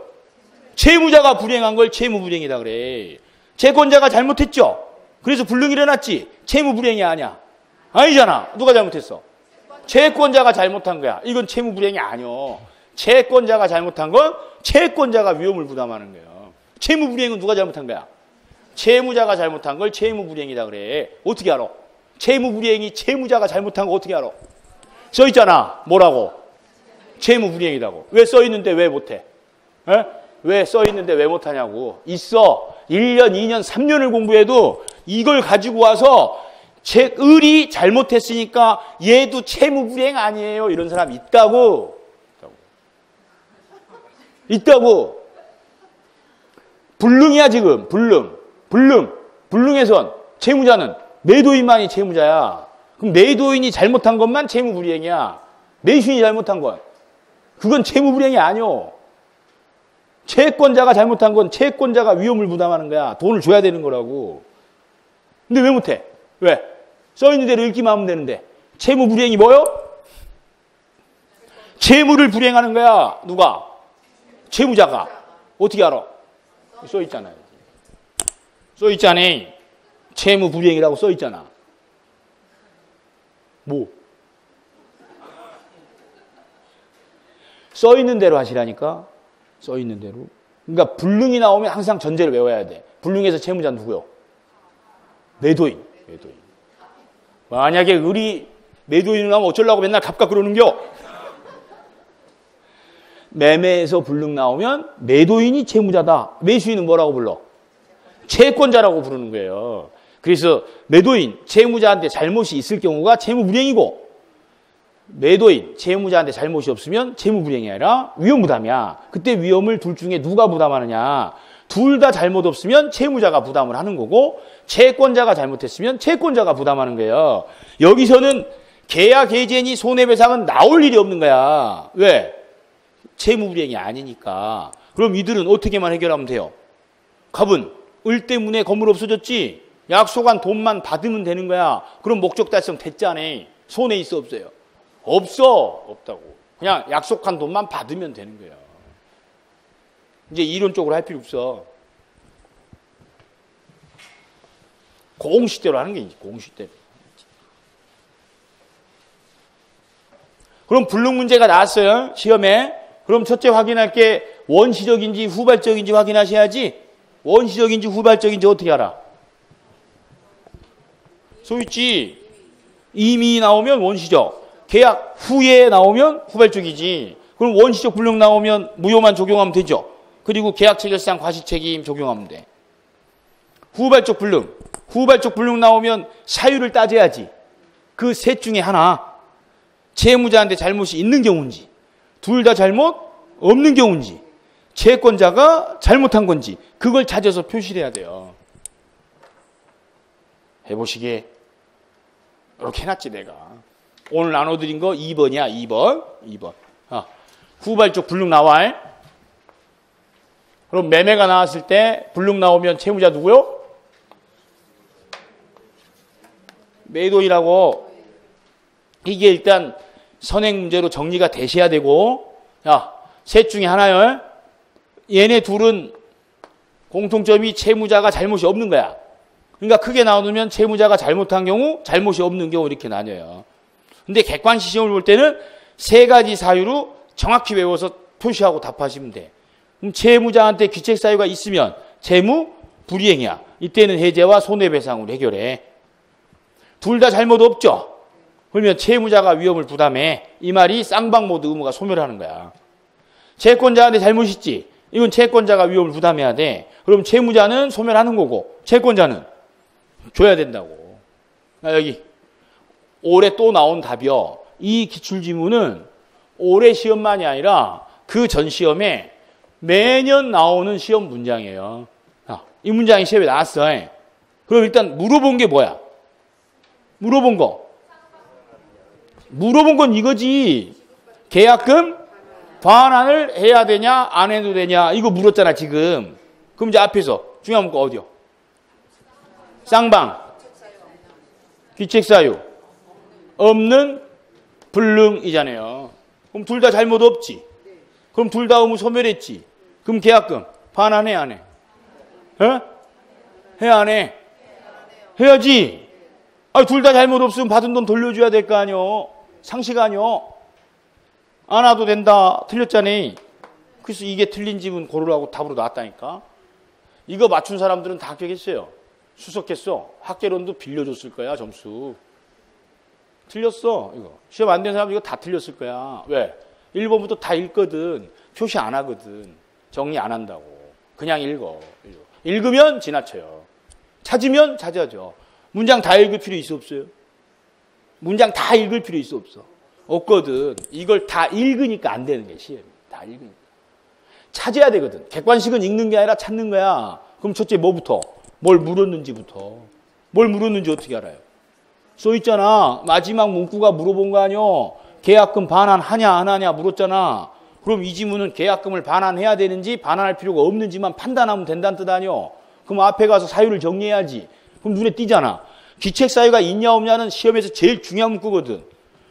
채무자가 불이행한 걸 채무불이행이다 그래. 채권자가 잘못했죠? 그래서 불능이 일어났지? 채무불이행이 아니야. 아니잖아. 누가 잘못했어? 채권자가 잘못한 거야. 이건 채무불이행이 아니요. 채권자가 잘못한 건 채권자가 위험을 부담하는 거예요. 채무불이행은 누가 잘못한 거야? 채무자가 잘못한 걸 채무불이행이다 그래. 어떻게 알아? 채무불이행이 채무자가 잘못한 거 어떻게 알아? 써 있잖아. 뭐라고? 채무불이행이라고. 왜 써 있는데 왜 못해? 왜 써 있는데 왜 못하냐고. 있어. 1년, 2년, 3년을 공부해도 이걸 가지고 와서 을이 잘못했으니까 얘도 채무불이행 아니에요. 이런 사람 있다고. 있다고. 불능이야 지금. 불능에선 채무자는 매도인만이 채무자야. 그럼 매도인이 잘못한 것만 채무불이행이야. 매수인이 잘못한 건 그건 채무불이행이 아니오. 채권자가 잘못한 건 채권자가 위험을 부담하는 거야. 돈을 줘야 되는 거라고. 근데 왜 못해? 왜? 써있는 대로 읽기만 하면 되는데. 채무불이행이 뭐요? 채무를 불이행하는 거야. 누가? 채무자가. 어떻게 알아? 써 있잖아요. 써 있잖아. 채무 불이행이라고 써 있잖아. 뭐? 써 있는 대로 하시라니까. 써 있는 대로. 그러니까 불능이 나오면 항상 전제를 외워야 돼. 불능에서 채무자 누구요? 매도인. 매도인. 만약에 의리 매도인을 하면 어쩌려고 맨날 갑갑 그러는겨? 매매에서 불능 나오면 매도인이 채무자다. 매수인은 뭐라고 불러? 채권자라고 부르는 거예요. 그래서 매도인, 채무자한테 잘못이 있을 경우가 채무불이행이고, 매도인, 채무자한테 잘못이 없으면 채무불이행이 아니라 위험부담이야. 그때 위험을 둘 중에 누가 부담하느냐? 둘 다 잘못 없으면 채무자가 부담을 하는 거고, 채권자가 잘못했으면 채권자가 부담하는 거예요. 여기서는 계약 해제니 손해배상은 나올 일이 없는 거야. 왜? 채무불이행이 아니니까. 그럼 이들은 어떻게만 해결하면 돼요? 갑은 을 때문에 건물 없어졌지? 약속한 돈만 받으면 되는 거야. 그럼 목적 달성 됐잖아. 손해 있어 없어요? 없어. 없다고. 그냥 약속한 돈만 받으면 되는 거야. 이제 이론적으로 할 필요 없어. 공식대로 하는 게 이제 공식대로. 그럼 불능 문제가 나왔어요. 시험에. 그럼 첫째 확인할 게 원시적인지 후발적인지 확인하셔야지. 원시적인지 후발적인지 어떻게 알아? 써 있지. 이미 나오면 원시적. 계약 후에 나오면 후발적이지. 그럼 원시적 불능 나오면 무효만 적용하면 되죠. 그리고 계약 체결상 과실책임 적용하면 돼. 후발적 불능. 후발적 불능 나오면 사유를 따져야지. 그 셋 중에 하나. 채무자한테 잘못이 있는 경우인지, 둘 다 잘못 없는 경우인지, 채권자가 잘못한 건지 그걸 찾아서 표시를 해야 돼요. 해보시게. 이렇게 해놨지 내가. 오늘 나눠드린 거 2번이야. 2번. 후발적 불능 나와. 그럼 매매가 나왔을 때 불능 나오면 채무자 누구요? 매도인이라고. 이게 일단 선행 문제로 정리가 되셔야 되고, 셋 중에 하나요. 얘네 둘은 공통점이 채무자가 잘못이 없는 거야. 그러니까 크게 나누면 채무자가 잘못한 경우, 잘못이 없는 경우 이렇게 나뉘어요. 근데 객관식 시험을 볼 때는 세 가지 사유로 정확히 외워서 표시하고 답하시면 돼. 그럼 채무자한테 귀책 사유가 있으면 채무 불이행이야. 이때는 해제와 손해배상으로 해결해. 둘 다 잘못 없죠. 그러면 채무자가 위험을 부담해. 이 말이 쌍방 모두 의무가 소멸하는 거야. 채권자한테 잘못 있지. 이건 채권자가 위험을 부담해야 돼. 그럼 채무자는 소멸하는 거고 채권자는 줘야 된다고. 여기 올해 또 나온 답이요. 이 기출지문은 올해 시험만이 아니라 그 전 시험에 매년 나오는 시험 문장이에요. 이 문장이 시험에 나왔어. 그럼 일단 물어본 게 뭐야? 물어본 건 이거지. 계약금 반환을 해야 되냐 안 해도 되냐 이거 물었잖아 지금. 그럼 이제 앞에서 중요한 문구 어디요? 쌍방 귀책사유 없는 불능이잖아요. 그럼 둘 다 잘못 없지. 그럼 둘 다 의무 소멸했지. 그럼 계약금 반환해 안 해? 해 안 해? 해야지. 둘 다 잘못 없으면 받은 돈 돌려줘야 될 거 아니요. 상식 아니요. 안 와도 된다. 틀렸잖아. 그래서 이게 틀린 집은 고르라고 답으로 나왔다니까. 이거 맞춘 사람들은 다 합격했어요. 수석했어. 학개론도 빌려줬을 거야 점수. 틀렸어. 이거 시험 안 된 사람 이거 다 틀렸을 거야. 왜? 1번부터 다 읽거든. 표시 안 하거든. 정리 안 한다고. 그냥 읽어. 읽으면 지나쳐요. 찾으면 찾아줘. 문장 다 읽을 필요 있어 없어요? 문장 다 읽을 필요 있어 없어? 없거든. 이걸 다 읽으니까 안 되는 게 시험이. 다 읽으니까. 찾아야 되거든. 객관식은 읽는 게 아니라 찾는 거야. 그럼 첫째 뭐부터? 뭘 물었는지부터. 뭘 물었는지 어떻게 알아요? 써 있잖아. 마지막 문구가 물어본 거 아니요. 계약금 반환하냐 안 하냐 물었잖아. 그럼 이 지문은 계약금을 반환해야 되는지 반환할 필요가 없는지만 판단하면 된다는 뜻 아니요. 그럼 앞에 가서 사유를 정리해야지. 그럼 눈에 띄잖아. 귀책 사유가 있냐 없냐는 시험에서 제일 중요한 문구거든.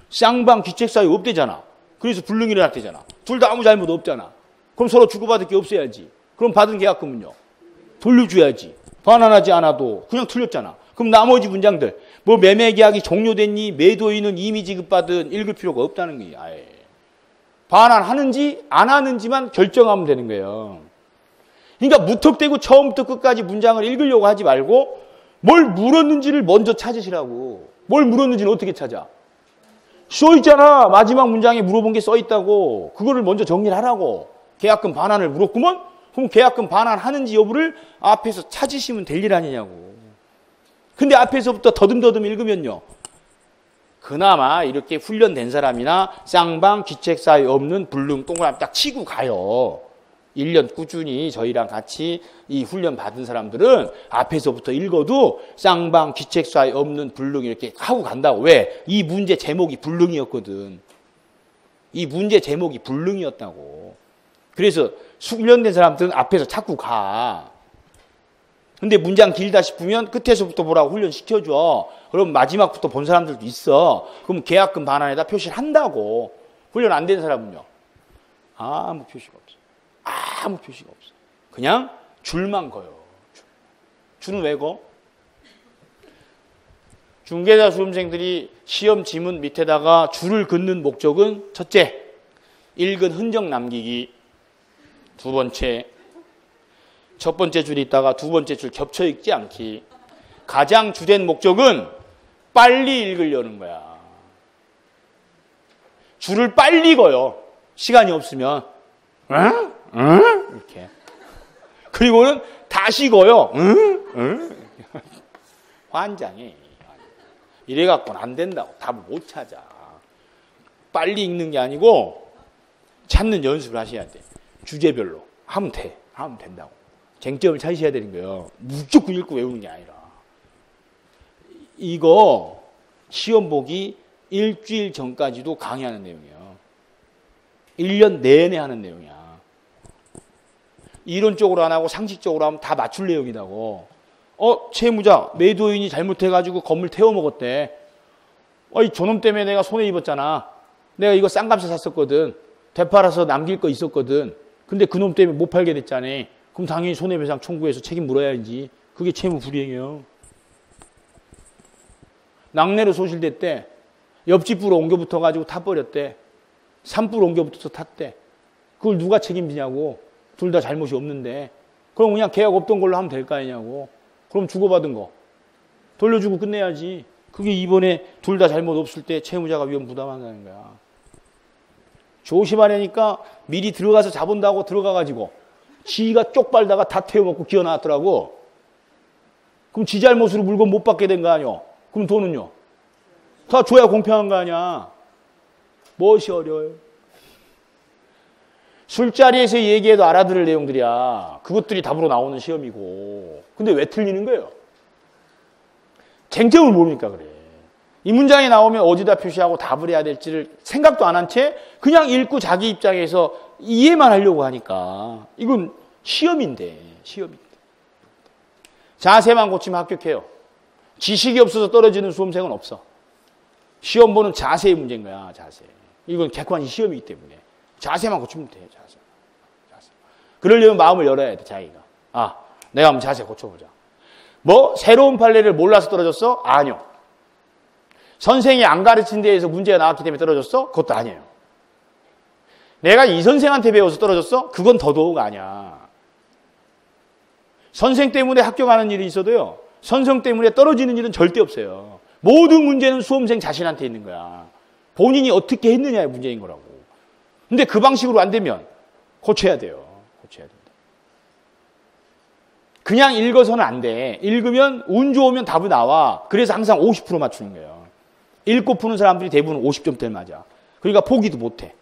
쌍방 귀책 사유 없대잖아. 그래서 불능이 일어날 때잖아. 둘 다 아무 잘못 없잖아. 그럼 서로 주고받을 게 없어야지. 그럼 받은 계약금은요? 돌려줘야지. 반환하지 않아도 그냥 틀렸잖아. 그럼 나머지 문장들 뭐 매매 계약이 종료됐니? 매도인은 이미 지급받은 읽을 필요가 없다는 거야. 아예. 반환하는지 안 하는지만 결정하면 되는 거예요. 그러니까 무턱대고 처음부터 끝까지 문장을 읽으려고 하지 말고 뭘 물었는지를 먼저 찾으시라고. 뭘 물었는지는 어떻게 찾아? 써 있잖아. 마지막 문장에 물어본 게 써 있다고. 그거를 먼저 정리를 하라고. 계약금 반환을 물었구먼? 그럼 계약금 반환하는지 여부를 앞에서 찾으시면 될 일 아니냐고. 근데 앞에서부터 더듬더듬 읽으면요. 그나마 이렇게 훈련된 사람이나 쌍방 귀책 사이 없는 불능 동그라미 딱 치고 가요. 1년 꾸준히 저희랑 같이 이 훈련 받은 사람들은 앞에서부터 읽어도 쌍방 귀책 사이 없는 불능 이렇게 하고 간다고. 왜? 이 문제 제목이 불능이었거든. 이 문제 제목이 불능이었다고. 그래서 훈련된 사람들은 앞에서 자꾸 가. 근데 문장 길다 싶으면 끝에서부터 보라고 훈련시켜줘. 그럼 마지막부터 본 사람들도 있어. 그럼 계약금 반환에다 표시를 한다고. 훈련 안 된 사람은요. 아무 표시가 없어. 아무 표시가 없어. 그냥 줄만 거요. 줄은 왜 거? 중개사 수험생들이 시험 지문 밑에다가 줄을 긋는 목적은 첫째, 읽은 흔적 남기기. 두 번째, 첫 번째 줄이 있다가 두 번째 줄 겹쳐 읽지 않기. 가장 주된 목적은 빨리 읽으려는 거야. 줄을 빨리 거요. 시간이 없으면. 응? 응? 이렇게. 그리고는 다시 거요. 응? 응? 환장해. 이래갖고는 안 된다고. 답을 못 찾아. 빨리 읽는 게 아니고 찾는 연습을 하셔야 돼. 주제별로. 하면 돼. 하면 된다고. 쟁점을 찾으셔야 되는 거예요. 무조건 읽고 외우는 게 아니라. 이거 시험 보기 일주일 전까지도 강의하는 내용이에요. 1년 내내 하는 내용이야. 이론적으로 안 하고 상식적으로 하면 다 맞출 내용이라고. 채무자, 매도인이 잘못해가지고 건물 태워먹었대. 저놈 때문에 내가 손해 입었잖아. 내가 이거 싼 값에 샀었거든. 되팔아서 남길 거 있었거든. 근데 그놈 때문에 못 팔게 됐잖아. 그럼 당연히 손해배상 청구해서 책임 물어야지. 그게 채무 불이행이에요. 낙내로 소실됐대. 옆집부로 옮겨붙어가지고 타버렸대. 산부로 옮겨붙어서 탔대. 그걸 누가 책임지냐고. 둘 다 잘못이 없는데. 그럼 그냥 계약 없던 걸로 하면 될 거 아니냐고. 그럼 주고받은 거 돌려주고 끝내야지. 그게 이번에 둘 다 잘못 없을 때 채무자가 위험 부담한다는 거야. 조심하려니까 미리 들어가서 잡은다고 들어가가지고 지가 쪽 빨다가 다 태워먹고 기어 나왔더라고. 그럼 지 잘못으로 물건 못 받게 된 거 아니야. 그럼 돈은요? 다 줘야 공평한 거 아니야. 무엇이 어려워요? 술자리에서 얘기해도 알아들을 내용들이야. 그것들이 답으로 나오는 시험이고. 근데 왜 틀리는 거예요? 쟁점을 모르니까 그래. 이 문장이 나오면 어디다 표시하고 답을 해야 될지를 생각도 안 한 채 그냥 읽고 자기 입장에서 이해만 하려고 하니까 이건 시험인데. 자세만 고치면 합격해요. 지식이 없어서 떨어지는 수험생은 없어. 시험 보는 자세의 문제인 거야. 자세. 이건 객관식 시험이기 때문에 자세만 고치면 돼. 자세. 그러려면 마음을 열어야 돼. 자기가. 내가 한번 자세 고쳐보자. 새로운 판례를 몰라서 떨어졌어? 아니요. 선생이 안 가르친 데에서 문제가 나왔기 때문에 떨어졌어? 그것도 아니에요. 내가 이 선생한테 배워서 떨어졌어? 그건 더더욱 아니야. 선생 때문에 합격하는 일이 있어도요. 선생 때문에 떨어지는 일은 절대 없어요. 모든 문제는 수험생 자신한테 있는 거야. 본인이 어떻게 했느냐의 문제인 거라고. 근데 그 방식으로 안 되면 고쳐야 돼요. 고쳐야 된다. 그냥 읽어서는 안 돼. 읽으면 운 좋으면 답이 나와. 그래서 항상 50% 맞추는 거예요. 읽고 푸는 사람들이 대부분 50점대를 맞아. 그러니까 포기도 못해.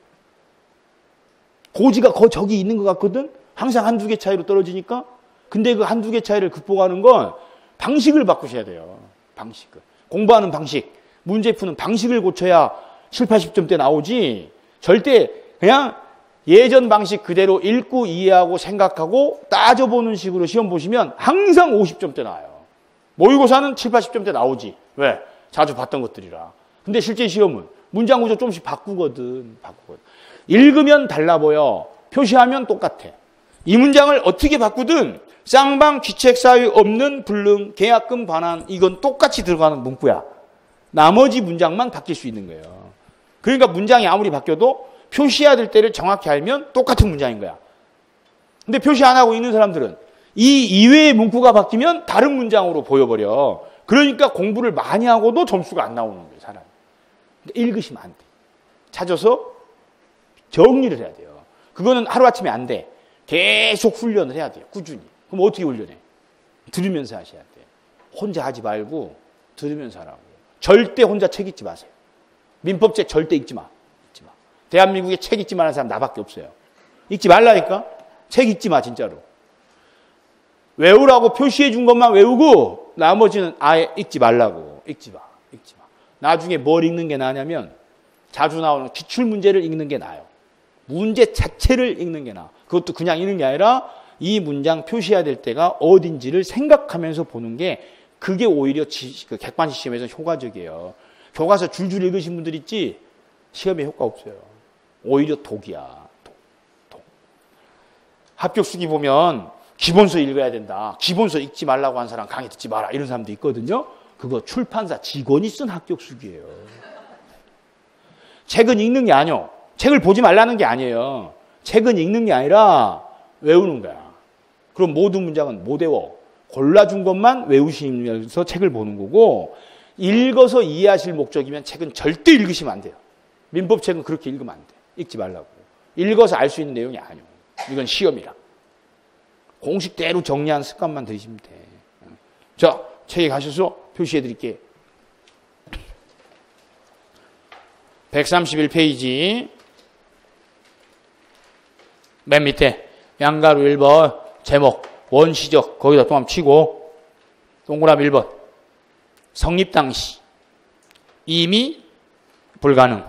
고지가 저기 있는 것 같거든? 항상 한두 개 차이로 떨어지니까. 근데 그 한두 개 차이를 극복하는 건 방식을 바꾸셔야 돼요. 방식을. 공부하는 방식, 문제 푸는 방식을 고쳐야 7, 80점대 나오지. 절대 그냥 예전 방식 그대로 읽고 이해하고 생각하고 따져보는 식으로 시험 보시면 항상 50점대 나와요. 모의고사는 7, 80점대 나오지. 왜? 자주 봤던 것들이라. 근데 실제 시험은 문장 구조 조금씩 바꾸거든. 읽으면 달라 보여. 표시하면 똑같아. 이 문장을 어떻게 바꾸든 쌍방 귀책 사유 없는 불능, 계약금 반환 이건 똑같이 들어가는 문구야. 나머지 문장만 바뀔 수 있는 거예요. 그러니까 문장이 아무리 바뀌어도 표시해야 될 때를 정확히 알면 똑같은 문장인 거야. 근데 표시 안 하고 있는 사람들은 이 이외의 문구가 바뀌면 다른 문장으로 보여버려. 그러니까 공부를 많이 하고도 점수가 안 나오는 거예요, 사람이. 그러니까 읽으시면 안 돼. 찾아서 정리를 해야 돼요. 그거는 하루아침에 안 돼. 계속 훈련을 해야 돼요, 꾸준히. 그럼 어떻게 훈련해? 들으면서 하셔야 돼. 혼자 하지 말고 들으면서 하라고. 절대 혼자 책 읽지 마세요. 민법책 절대 읽지 마. 읽지 마. 대한민국에 책 읽지 말하는 사람 나밖에 없어요. 읽지 말라니까? 책 읽지 마, 진짜로. 외우라고 표시해 준 것만 외우고 나머지는 아예 읽지 말라고. 읽지 마. 읽지 마. 나중에 뭘 읽는 게 나냐면 자주 나오는 기출문제를 읽는 게 나아요. 문제 자체를 읽는 게 나아. 그것도 그냥 읽는 게 아니라 이 문장 표시해야 될 때가 어딘지를 생각하면서 보는 게 그게 오히려 그 객관식 시험에서 효과적이에요. 교과서 줄줄 읽으신 분들 있지? 시험에 효과 없어요. 오히려 독이야. 독. 합격수기 보면 기본서 읽어야 된다. 기본서 읽지 말라고 한 사람 강의 듣지 마라. 이런 사람도 있거든요. 그거 출판사 직원이 쓴 합격수기예요. 책은 읽는 게 아니요. 책을 보지 말라는 게 아니에요. 책은 읽는 게 아니라 외우는 거야. 그럼 모든 문장은 못 외워. 골라준 것만 외우시면서 책을 보는 거고 읽어서 이해하실 목적이면 책은 절대 읽으시면 안 돼요. 민법책은 그렇게 읽으면 안 돼. 읽지 말라고. 읽어서 알 수 있는 내용이 아니에요. 이건 시험이라. 공식대로 정리한 습관만 들이시면 돼. 자, 책에 가셔서 표시해 드릴게요. 131페이지 맨 밑에 양가로 1번 제목 원시적 거기다 또 한번 치고 동그라미 1번 성립 당시 이미 불가능.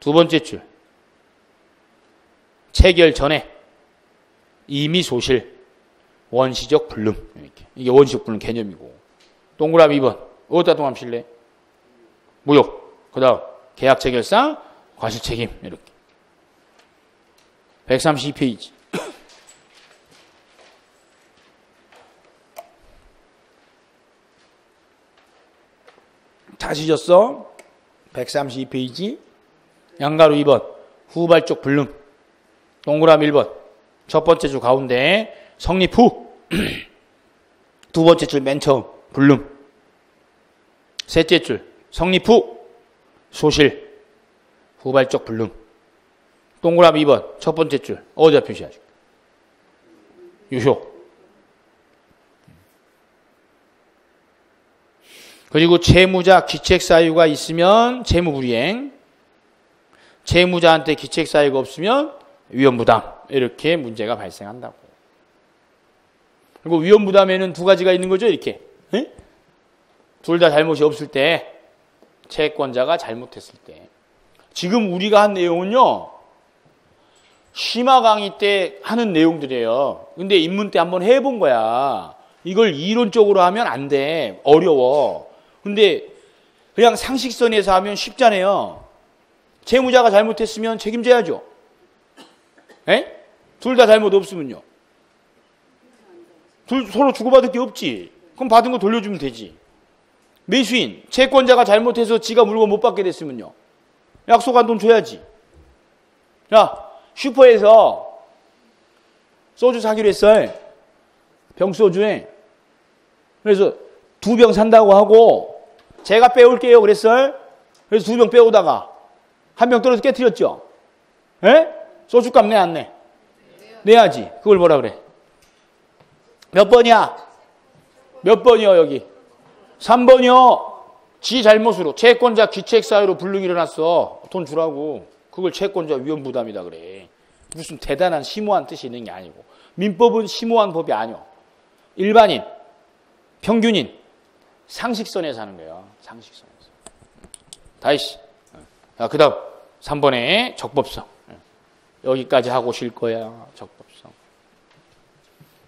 두 번째 줄 체결 전에 이미 소실 원시적 불능. 이렇게. 이게 원시적 불능 개념이고 동그라미 2번 어디다 동그라미 칠래? 무효. 그 다음 계약 체결상 과실책임. 이렇게 132페이지 다 지졌어? 132페이지 양가로 2번 후발적 불능 동그라미 1번 첫 번째 줄 가운데 성립 후 두 번째 줄 맨 처음 불능 셋째 줄 성립 후 소실 후발적 불능 동그라미 2번 첫 번째 줄 어디다 표시하죠? 유효. 그리고 채무자 귀책 사유가 있으면 채무불이행, 채무자한테 귀책 사유가 없으면 위험부담 이렇게 문제가 발생한다고. 그리고 위험부담에는 두 가지가 있는 거죠. 이렇게 둘 다 잘못이 없을 때, 채권자가 잘못했을 때. 지금 우리가 한 내용은요 심화 강의 때 하는 내용들이에요. 근데 입문 때 한번 해본 거야. 이걸 이론적으로 하면 안 돼. 어려워. 근데 그냥 상식선에서 하면 쉽잖아요. 채무자가 잘못했으면 책임져야죠. 둘 다 잘못 없으면요. 서로 주고받을 게 없지. 그럼 받은 거 돌려주면 되지. 매수인, 채권자가 잘못해서 지가 물건 못 받게 됐으면요. 약속한 돈 줘야지. 야, 슈퍼에서 소주 사기로 했어요. 병소주에. 그래서 2병 산다고 하고 제가 빼올게요 그랬어요. 그래서 2병 빼오다가 1병 떨어져 깨트렸죠. 소주값 내 안 내? 내야지. 그걸 뭐라 그래? 몇 번이야? 몇 번이요 여기? 3번이요. 지 잘못으로 채권자 귀책 사유로 불능이 일어났어. 돈 주라고. 그걸 채권자 위험부담이다 그래. 무슨 대단한 심오한 뜻이 있는 게 아니고. 민법은 심오한 법이 아니오. 일반인, 평균인, 상식선에서 하는 거예요. 상식선에서. 다이씨. 그 다음 3번에 적법성. 여기까지 하고 쉴 거야. 적법성.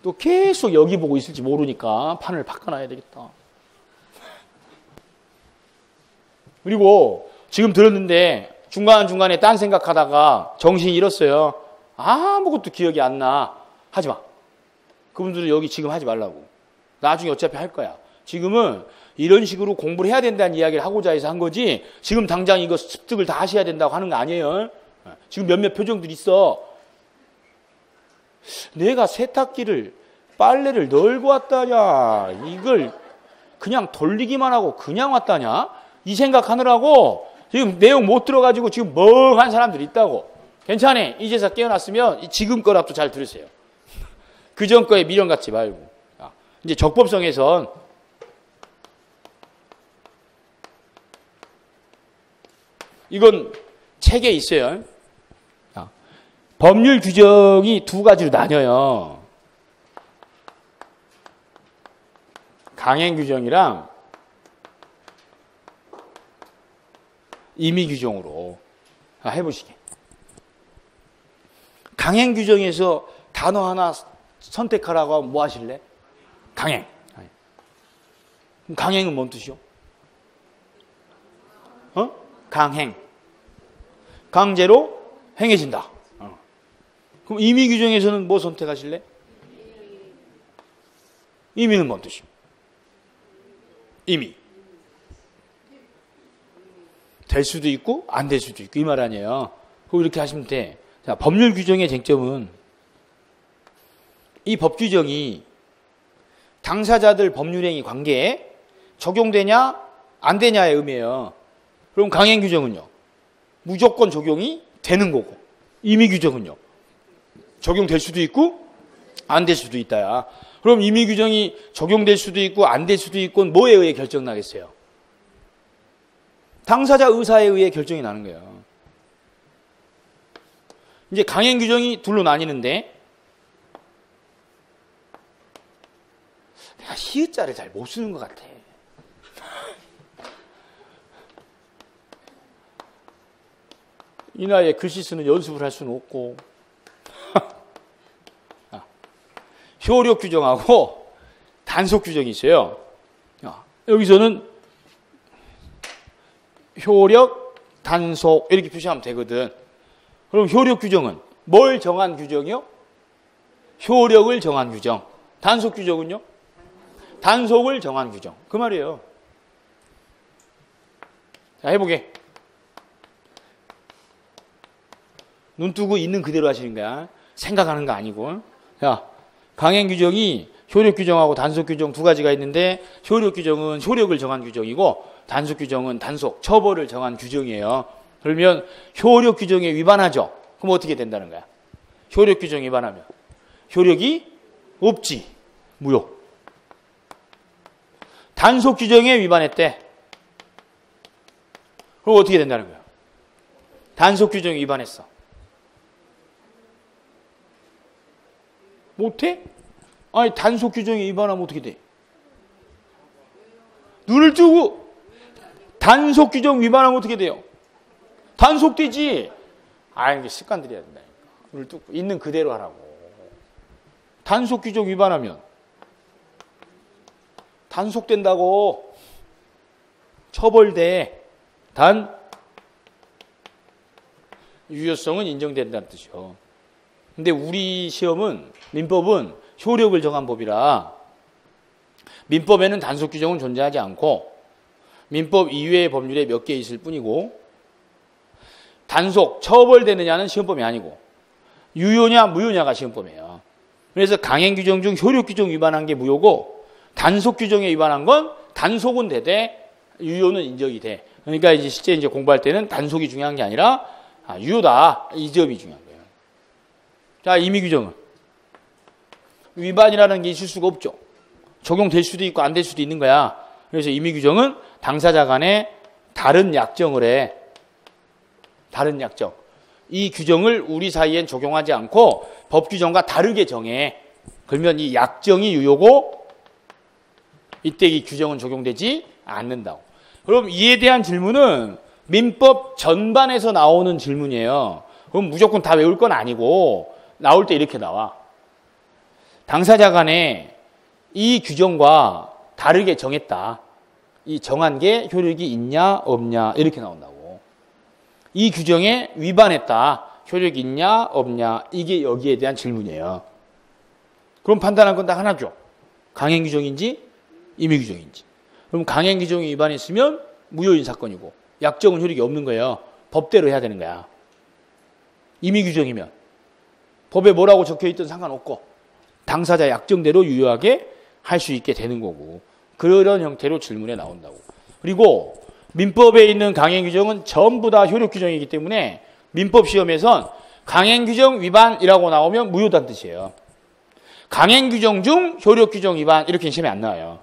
또 계속 여기 보고 있을지 모르니까 판을 바꿔놔야 되겠다. 그리고 지금 들었는데 중간중간에 딴 생각하다가 정신이 잃었어요. 아무것도 기억이 안 나. 하지 마. 그분들은 여기 지금 하지 말라고. 나중에 어차피 할 거야. 지금은 이런 식으로 공부를 해야 된다는 이야기를 하고자 해서 한 거지, 지금 당장 이거 습득을 다 하셔야 된다고 하는 거 아니에요. 지금 몇몇 표정들 있어. 내가 세탁기를, 빨래를 널고 왔다냐, 이걸 그냥 돌리기만 하고 그냥 왔다냐, 이 생각하느라고 지금 내용 못 들어가지고 지금 멍한 사람들이 있다고. 괜찮아. 이제서 깨어났으면 지금 거라도 잘 들으세요. 그전 거에 미련 갖지 말고. 이제 적법성에선 이건 책에 있어요. 법률 규정이 두 가지로 나뉘어요. 강행 규정이랑 임의 규정으로 해보시게. 강행 규정에서 단어 하나 선택하라고 하면 뭐 하실래? 강행. 그럼 강행은 뭔 뜻이요? 강행. 강제로 행해진다. 그럼 임의 규정에서는 뭐 선택하실래? 임의는 뭔 뜻이요? 임의. 될 수도 있고 안 될 수도 있고 이 말 아니에요. 그럼 이렇게 하시면 돼. 자, 법률 규정의 쟁점은 이 법 규정이 당사자들 법률행위 관계에 적용되냐 안 되냐의 의미예요. 그럼 강행 규정은요, 무조건 적용이 되는 거고, 임의 규정은요, 적용될 수도 있고 안 될 수도 있다야. 그럼 임의 규정이 적용될 수도 있고 안 될 수도 있고 뭐에 의해 결정 나겠어요? 당사자 의사에 의해 결정이 나는 거예요. 이제 강행 규정이 둘로 나뉘는데, 내가 히읗자를 잘 못 쓰는 것 같아. 이 나이에 글씨 쓰는 연습을 할 수는 없고. 효력 규정하고 단속 규정이 있어요. 여기서는 효력, 단속 이렇게 표시하면 되거든. 그럼 효력 규정은 뭘 정한 규정이요? 효력을 정한 규정. 단속 규정은요? 단속을 정한 규정. 그 말이에요. 자, 해보게. 눈 뜨고 있는 그대로 하시는 거야. 생각하는 거 아니고. 자, 강행 규정이 효력 규정하고 단속 규정 두 가지가 있는데, 효력 규정은 효력을 정한 규정이고 단속 규정은 단속, 처벌을 정한 규정이에요. 그러면 효력 규정에 위반하죠. 그럼 어떻게 된다는 거야? 효력 규정에 위반하면 효력이 없지. 무효. 단속 규정에 위반했대. 그럼 어떻게 된다는 거야? 단속 규정에 위반했어. 못해? 아니, 단속 규정에 위반하면 어떻게 돼? 눈을 뜨고 단속 규정 위반하면 어떻게 돼요? 단속되지. 이게 습관들이야 된다니까. 눈을 뜨고 있는 그대로 하라고. 단속 규정 위반하면 단속된다고. 처벌돼. 단 유효성은 인정된다는 뜻이요. 근데 우리 시험은, 민법은 효력을 정한 법이라 민법에는 단속 규정은 존재하지 않고 민법 이외의 법률에 몇 개 있을 뿐이고, 단속, 처벌되느냐는 시험법이 아니고 유효냐 무효냐가 시험법이에요. 그래서 강행 규정 중 효력 규정 위반한 게 무효고, 단속 규정에 위반한 건 단속은 되되 유효는 인정이 돼. 그러니까 이제 실제 이제 공부할 때는 단속이 중요한 게 아니라 유효다, 이 점이 중요한 거예요. 자, 임의 규정은 위반이라는 게 있을 수가 없죠. 적용될 수도 있고 안 될 수도 있는 거야. 그래서 임의 규정은 당사자 간에 다른 약정을 해. 다른 약정. 이 규정을 우리 사이엔 적용하지 않고 법 규정과 다르게 정해. 그러면 이 약정이 유효고 이때 이 규정은 적용되지 않는다고. 그럼 이에 대한 질문은 민법 전반에서 나오는 질문이에요. 그럼 무조건 다 외울 건 아니고 나올 때 이렇게 나와. 당사자 간에 이 규정과 다르게 정했다. 이 정한 게 효력이 있냐 없냐 이렇게 나온다고. 이 규정에 위반했다. 효력이 있냐 없냐 이게 여기에 대한 질문이에요. 그럼 판단할 건 딱 하나죠. 강행 규정인지 임의 규정인지. 그럼 강행 규정이 위반했으면 무효인 사건이고 약정은 효력이 없는 거예요. 법대로 해야 되는 거야. 임의 규정이면 법에 뭐라고 적혀있든 상관없고 당사자 약정대로 유효하게 할 수 있게 되는 거고 그런 형태로 질문에 나온다고. 그리고 민법에 있는 강행 규정은 전부 다 효력 규정이기 때문에 민법 시험에선 강행 규정 위반이라고 나오면 무효다는 뜻이에요. 강행 규정 중 효력 규정 위반 이렇게 시험에 안 나와요.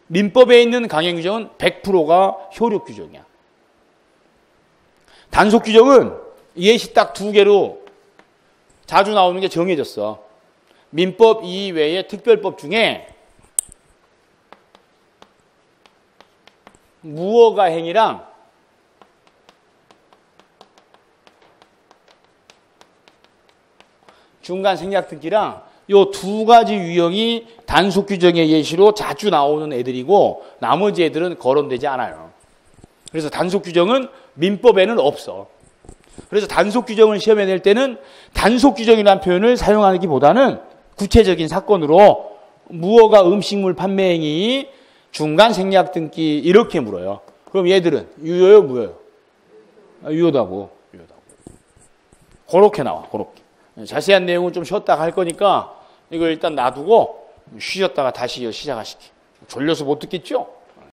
민법에 있는 강행 규정은 100%가 효력 규정이야. 단속 규정은 예시 딱 2개로 자주 나오는 게 정해졌어. 민법 이외의 특별법 중에 무허가 행위랑 중간 생략 등기랑 요 2가지 유형이 단속 규정의 예시로 자주 나오는 애들이고 나머지 애들은 거론되지 않아요. 그래서 단속 규정은 민법에는 없어. 그래서 단속 규정을 시험에 낼 때는 단속 규정이라는 표현을 사용하기보다는 구체적인 사건으로 무허가 음식물 판매 행위, 중간 생략 등기 이렇게 물어요. 그럼 얘들은 유효요, 무효요? 유효다고. 그렇게 나와. 그렇게. 자세한 내용은 좀 쉬었다가 할 거니까 이걸 일단 놔두고 쉬었다가 다시 시작하시기. 졸려서 못 듣겠죠?